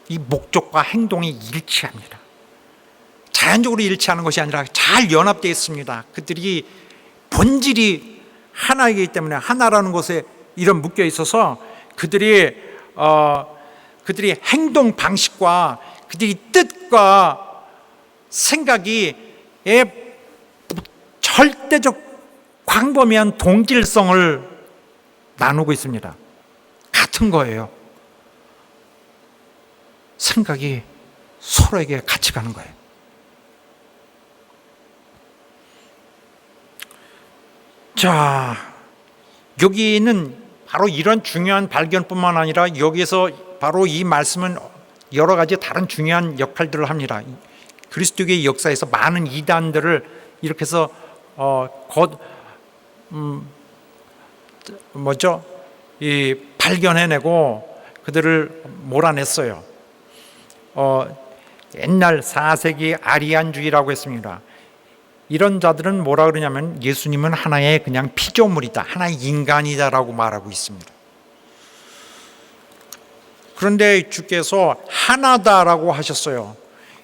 Speaker 2: 이 목적과 행동이 일치합니다. 자연적으로 일치하는 것이 아니라 잘 연합되어 있습니다. 그들이 본질이 하나이기 때문에 하나라는 것에 이런 묶여 있어서 그들이 행동 방식과 그들이 뜻과 생각이 절대적 광범위한 동질성을 나누고 있습니다. 같은 거예요. 생각이 서로에게 같이 가는 거예요. 자, 여기는 바로 이런 중요한 발견뿐만 아니라 여기서 바로 이 말씀은 여러 가지 다른 중요한 역할들을 합니다. 그리스도교의 역사에서 많은 이단들을 이렇게 해서 발견해내고 그들을 몰아냈어요. 옛날 4세기 아리안주의라고 했습니다. 이런 자들은 뭐라 그러냐면 예수님은 하나의 그냥 피조물이다, 하나의 인간이다라고 말하고 있습니다. 그런데 주께서 하나다라고 하셨어요.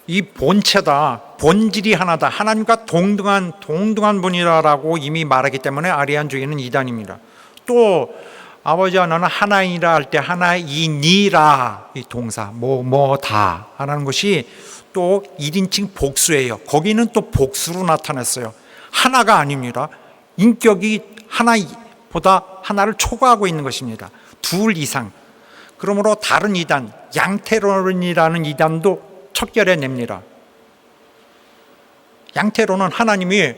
Speaker 2: 이 본체다, 본질이 하나다, 하나님과 동등한 분이라고 이미 말하기 때문에 아리안주의는 이단입니다. 또 아버지와 나는 하나이라 할 때 하나이니라, 이 동사 뭐다 하는 것이 또 1인칭 복수예요. 거기는 또 복수로 나타났어요. 하나가 아닙니다. 인격이 하나보다 하나를 초과하고 있는 것입니다. 둘 이상. 그러므로 다른 이단, 양태론이라는 이단도 척결해냅니다. 양태론은 하나님이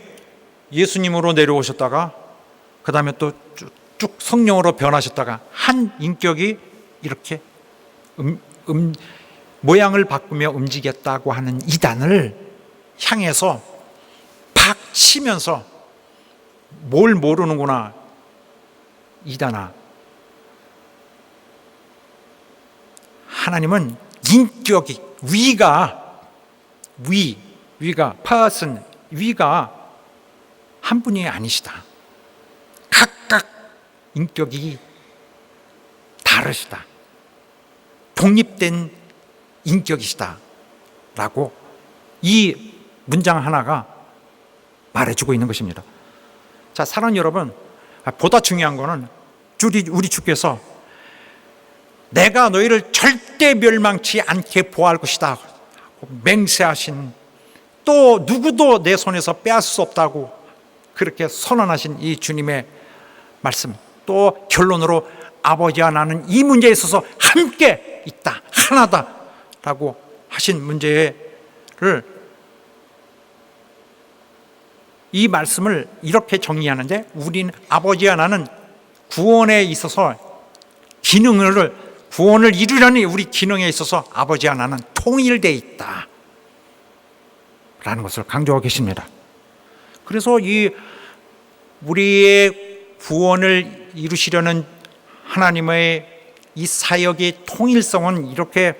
Speaker 2: 예수님으로 내려오셨다가 그 다음에 또 쭉 성령으로 변하셨다가 한 인격이 이렇게 모양을 바꾸며 움직였다고 하는 이단을 향해서 팍 치면서 뭘 모르는구나 이단아, 하나님은 인격이 위가 person, 위가 한 분이 아니시다. 각각 인격이 다르시다. 독립된 인격이시다 라고 이 문장 하나가 말해주고 있는 것입니다. 자, 사랑하는 여러분, 보다 중요한 거는 우리 주께서 내가 너희를 절대 멸망치 않게 보호할 것이다 맹세하신, 또 누구도 내 손에서 빼앗을 수 없다고 그렇게 선언하신 이 주님의 말씀, 또 결론으로 아버지와 나는 이 문제에 있어서 함께 있다, 하나다 라고 하신 문제를 이 말씀을 이렇게 정리하는데, 우리는 아버지 하나는 구원에 있어서 구원을 이루려는 우리 기능에 있어서 아버지 하나는 통일되어 있다 라는 것을 강조하고 계십니다. 그래서 이 우리의 구원을 이루시려는 하나님의 이 사역의 통일성은 이렇게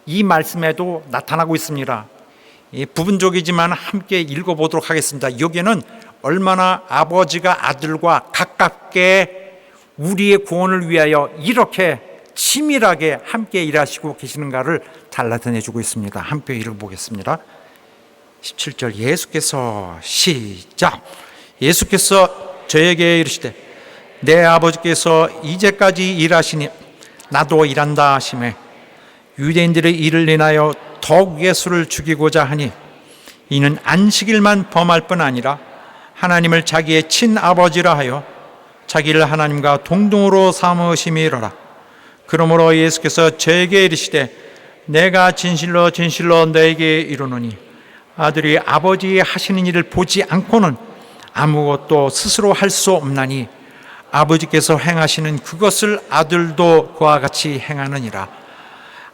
Speaker 2: 이 말씀에도 나타나고 있습니다. 부분적이지만 함께 읽어보도록 하겠습니다. 여기는 얼마나 아버지가 아들과 가깝게 우리의 구원을 위하여 이렇게 치밀하게 함께 일하시고 계시는가를 잘 나타내주고 있습니다. 함께 읽어보겠습니다. 17절 예수께서 시작. 예수께서 저에게 이르시되 내 아버지께서 이제까지 일하시니 나도 일한다 하시매 유대인들의 일을 인하여 더욱 예수를 죽이고자 하니 이는 안식일만 범할 뿐 아니라 하나님을 자기의 친아버지라 하여 자기를 하나님과 동등으로 삼으심이로라. 그러므로 예수께서 저에게 이르시되 내가 진실로 진실로 너에게 이르노니 아들이 아버지 하시는 일을 보지 않고는 아무것도 스스로 할 수 없나니 아버지께서 행하시는 그것을 아들도 그와 같이 행하느니라.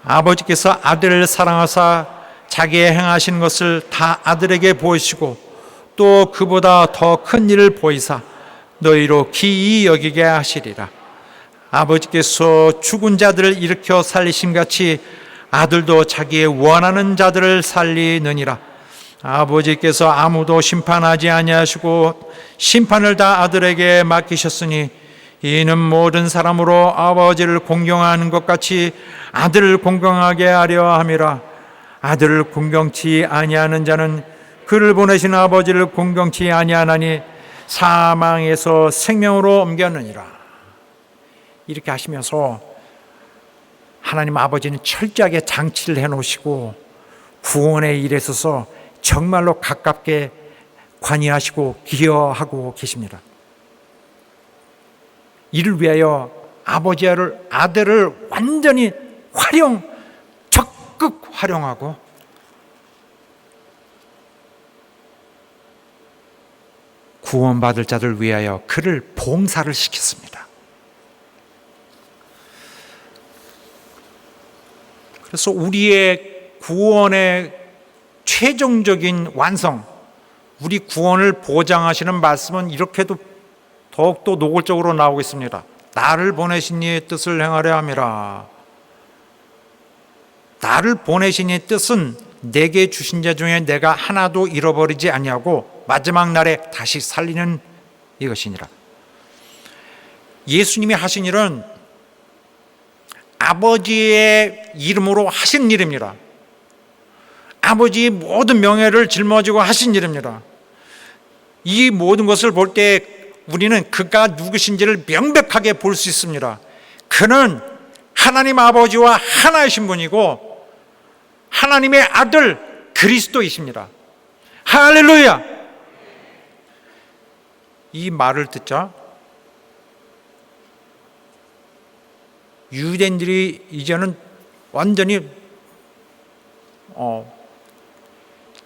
Speaker 2: 아버지께서 아들을 사랑하사 자기의 행하시는 것을 다 아들에게 보이시고 또 그보다 더 큰 일을 보이사 너희로 기이 여기게 하시리라. 아버지께서 죽은 자들을 일으켜 살리심같이 아들도 자기의 원하는 자들을 살리느니라. 아버지께서 아무도 심판하지 아니하시고 심판을 다 아들에게 맡기셨으니 이는 모든 사람으로 아버지를 공경하는 것 같이 아들을 공경하게 하려 함이라. 아들을 공경치 아니하는 자는 그를 보내신 아버지를 공경치 아니하나니 사망에서 생명으로 옮겼느니라. 이렇게 하시면서 하나님 아버지는 철저하게 장치를 해놓으시고 구원의 일에 있어서 정말로 가깝게 관여하시고 기여하고 계십니다. 이를 위하여 아들을 완전히 적극 활용하고 구원받을 자들 위하여 그를 봉사를 시켰습니다. 그래서 우리의 구원의 최종적인 완성, 우리 구원을 보장하시는 말씀은 이렇게도 더욱더 노골적으로 나오고 있습니다. 나를 보내신 이의 뜻을 행하려 함이라. 나를 보내신 이의 뜻은 내게 주신 자 중에 내가 하나도 잃어버리지 아니하고 마지막 날에 다시 살리는 이것이니라. 예수님이 하신 일은 아버지의 이름으로 하신 일입니다. 아버지의 모든 명예를 짊어지고 하신 일입니다. 이 모든 것을 볼 때 우리는 그가 누구신지를 명백하게 볼 수 있습니다. 그는 하나님 아버지와 하나이신 분이고 하나님의 아들 그리스도이십니다. 할렐루야! 이 말을 듣자 유대인들이 이제는 완전히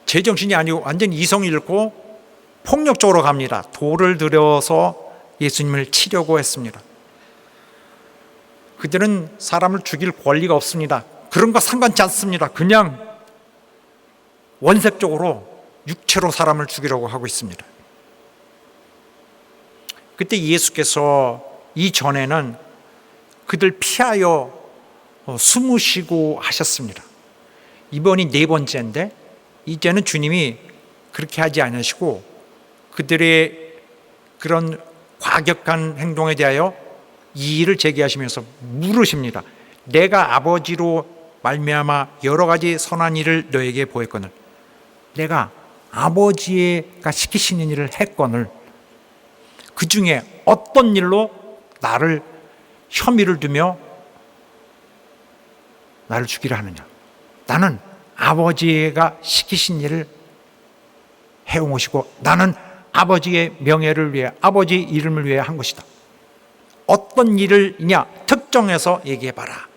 Speaker 2: 제정신이 아니고 완전히 이성이 잃고 폭력적으로 갑니다. 돌을 들여서 예수님을 치려고 했습니다. 그들은 사람을 죽일 권리가 없습니다. 그런 거 상관치 않습니다. 그냥 원색적으로 육체로 사람을 죽이려고 하고 있습니다. 그때 예수께서 이전에는 그들 피하여 숨으시고 하셨습니다. 이번이 네 번째인데 이제는 주님이 그렇게 하지 않으시고 그들의 그런 과격한 행동에 대하여 이의를 제기하시면서 물으십니다. 내가 아버지로 말미암아 여러 가지 선한 일을 너에게 보였거늘 내가 아버지가 시키시는 일을 했거늘 그 중에 어떤 일로 나를 혐의를 두며 나를 죽이려 하느냐. 나는 아버지가 시키신 일을 해온 것이고 나는 아버지의 명예를 위해 아버지 이름을 위해 한 것이다. 어떤 일이냐 특정해서 얘기해봐라.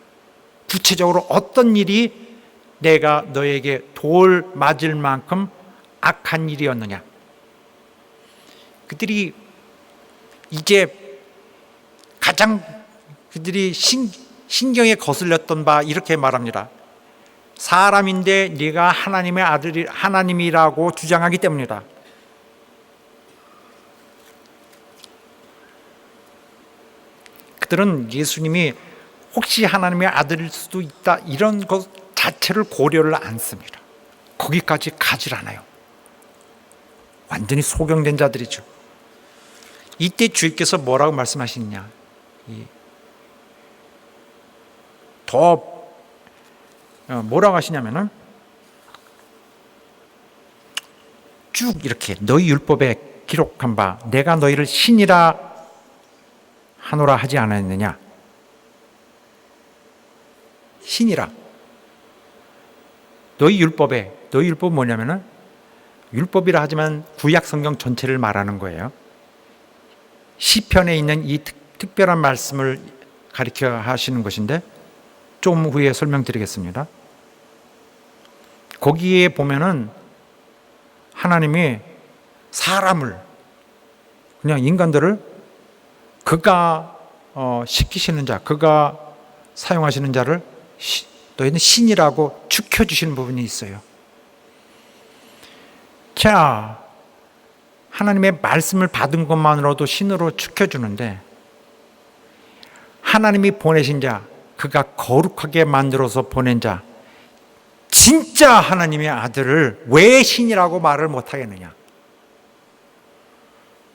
Speaker 2: 구체적으로 어떤 일이 내가 너에게 돌 맞을 만큼 악한 일이었느냐. 그들이 이제 가장 그들이 신경에 거슬렸던 바 이렇게 말합니다. 사람인데 네가 하나님의 아들이 하나님이라고 주장하기 때문이다. 그들은 예수님이 혹시 하나님의 아들일 수도 있다 이런 것 자체를 고려를 안 씁니다. 거기까지 가질 않아요. 완전히 소경된 자들이죠. 이때 주님께서 뭐라고 말씀하시느냐. 더 뭐라고 하시냐면은 쭉 이렇게 너희 율법에 기록한 바 내가 너희를 신이라 하노라 하지 않았느냐. 신이라. 너희 율법 뭐냐면은 율법이라 하지만 구약 성경 전체를 말하는 거예요. 시편에 있는 이 특별한 말씀을 가리켜 하시는 것인데 좀 후에 설명드리겠습니다. 거기에 보면은 하나님이 사람을 그냥 인간들을 그가 시키시는 자, 그가 사용하시는 자를 너희는 신이라고 축혀주시는 부분이 있어요. 자, 하나님의 말씀을 받은 것만으로도 신으로 축혀주는데 하나님이 보내신 자, 그가 거룩하게 만들어서 보낸 자, 진짜 하나님의 아들을 왜 신이라고 말을 못하겠느냐.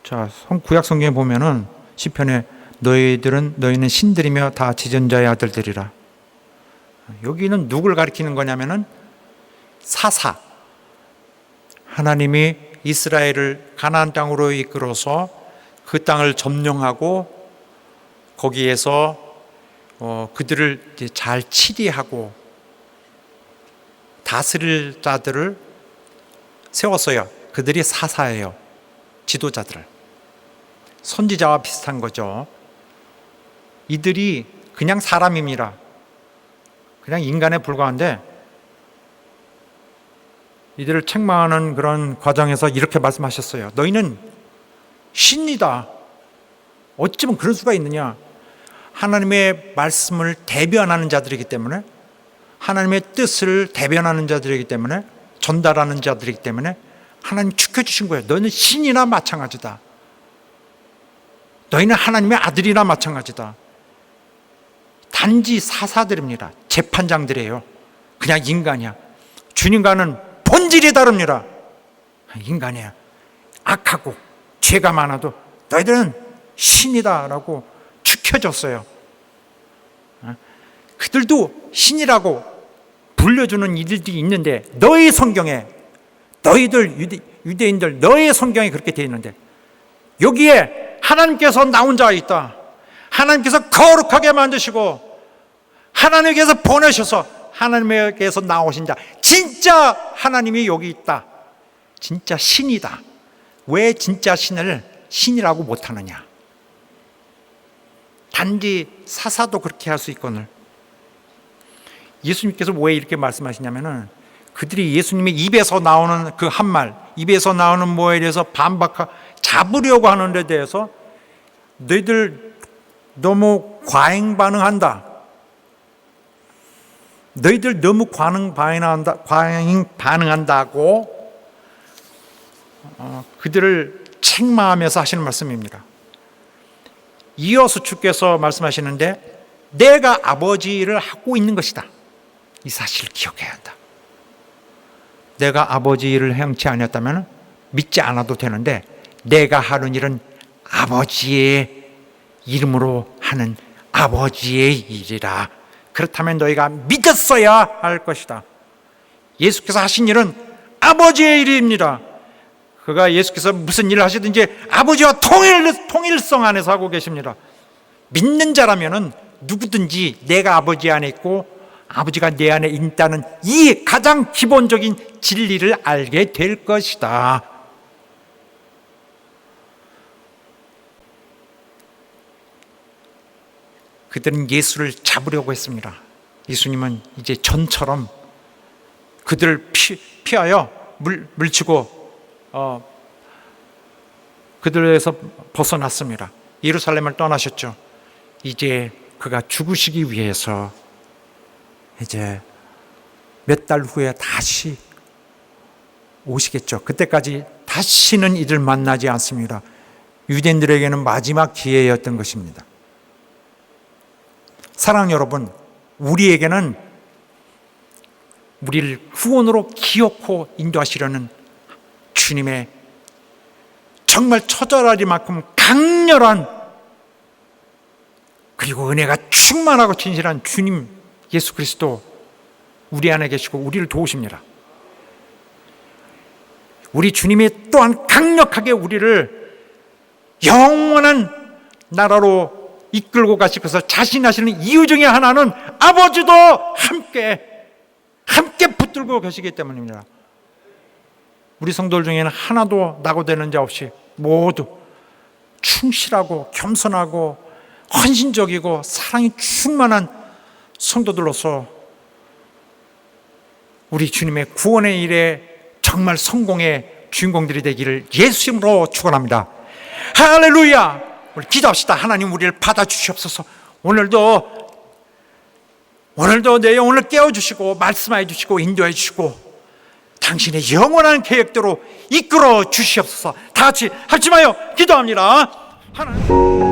Speaker 2: 자, 구약 성경에 보면은 시편에 너희는 신들이며 다 지존자의 아들들이라. 여기는 누굴 가리키는 거냐면은 사사. 하나님이 이스라엘을 가나안 땅으로 이끌어서 그 땅을 점령하고 거기에서 그들을 잘 치리하고 다스릴 자들을 세웠어요. 그들이 사사예요. 지도자들. 선지자와 비슷한 거죠. 이들이 그냥 사람입니다. 그냥 인간에 불과한데 이들을 책망하는 그런 과정에서 이렇게 말씀하셨어요. 너희는 신이다. 어쩌면 그럴 수가 있느냐. 하나님의 말씀을 대변하는 자들이기 때문에, 하나님의 뜻을 대변하는 자들이기 때문에, 전달하는 자들이기 때문에 하나님 축혀주신 거예요. 너희는 신이나 마찬가지다. 너희는 하나님의 아들이나 마찬가지다. 단지 사사들입니다. 재판장들이에요. 그냥 인간이야. 주님과는 본질이 다릅니다. 인간이야. 악하고 죄가 많아도 너희들은 신이다라고 축혀줬어요. 그들도 신이라고 불려주는 이들이 있는데 너희 성경에, 너희들 유대인들 너희 성경에 그렇게 되어 있는데 여기에 하나님께서 나온 자 있다. 하나님께서 거룩하게 만드시고 하나님께서 보내셔서 하나님께서 나오신 자, 진짜 하나님이 여기 있다. 진짜 신이다. 왜 진짜 신을 신이라고 못하느냐. 단지 사사도 그렇게 할 수 있거늘. 예수님께서 왜 이렇게 말씀하시냐면은 그들이 예수님의 입에서 나오는 그 한 말, 입에서 나오는 뭐에 대해서 잡으려고 하는 데 대해서 너희들 너무 과잉 반응한다. 너희들 너무 과잉 반응한다고 그들을 책망하면서 하시는 말씀입니다. 이어서 주께서 말씀하시는데 내가 아버지 일을 하고 있는 것이다. 이 사실을 기억해야 한다. 내가 아버지 일을 행치 아니었다면 믿지 않아도 되는데 내가 하는 일은 아버지의 이름으로 하는 아버지의 일이라. 그렇다면 너희가 믿었어야 할 것이다. 예수께서 하신 일은 아버지의 일입니다. 그가 예수께서 무슨 일을 하시든지 아버지와 통일성 안에서 하고 계십니다. 믿는 자라면은 누구든지 내가 아버지 안에 있고 아버지가 내 안에 있다는 이 가장 기본적인 진리를 알게 될 것이다. 그들은 예수를 잡으려고 했습니다. 예수님은 이제 전처럼 그들을 피하여 물리치고 그들에서 벗어났습니다. 예루살렘을 떠나셨죠. 이제 그가 죽으시기 위해서 이제 몇 달 후에 다시 오시겠죠. 그때까지 다시는 이들 만나지 않습니다. 유대인들에게는 마지막 기회였던 것입니다. 사랑하는 여러분, 우리에게는 우리를 구원으로 기어코 인도하시려는 주님의 정말 처절하리만큼 강렬한 그리고 은혜가 충만하고 진실한 주님 예수 그리스도 우리 안에 계시고 우리를 도우십니다. 우리 주님이 또한 강력하게 우리를 영원한 나라로 이끌고 가시고서 자신하시는 이유 중에 하나는 아버지도 함께 붙들고 계시기 때문입니다. 우리 성도들 중에는 하나도 낙오되는 자 없이 모두 충실하고 겸손하고 헌신적이고 사랑이 충만한 성도들로서 우리 주님의 구원의 일에 정말 성공의 주인공들이 되기를 예수 이름으로 축원합니다. 할렐루야. 우리 기도합시다. 하나님 우리를 받아주시옵소서. 오늘도 내 영혼을 깨워주시고 말씀해 주시고 인도해 주시고 당신의 영원한 계획대로 이끌어 주시옵소서. 다 같이 합심하여 기도합니다. 하나님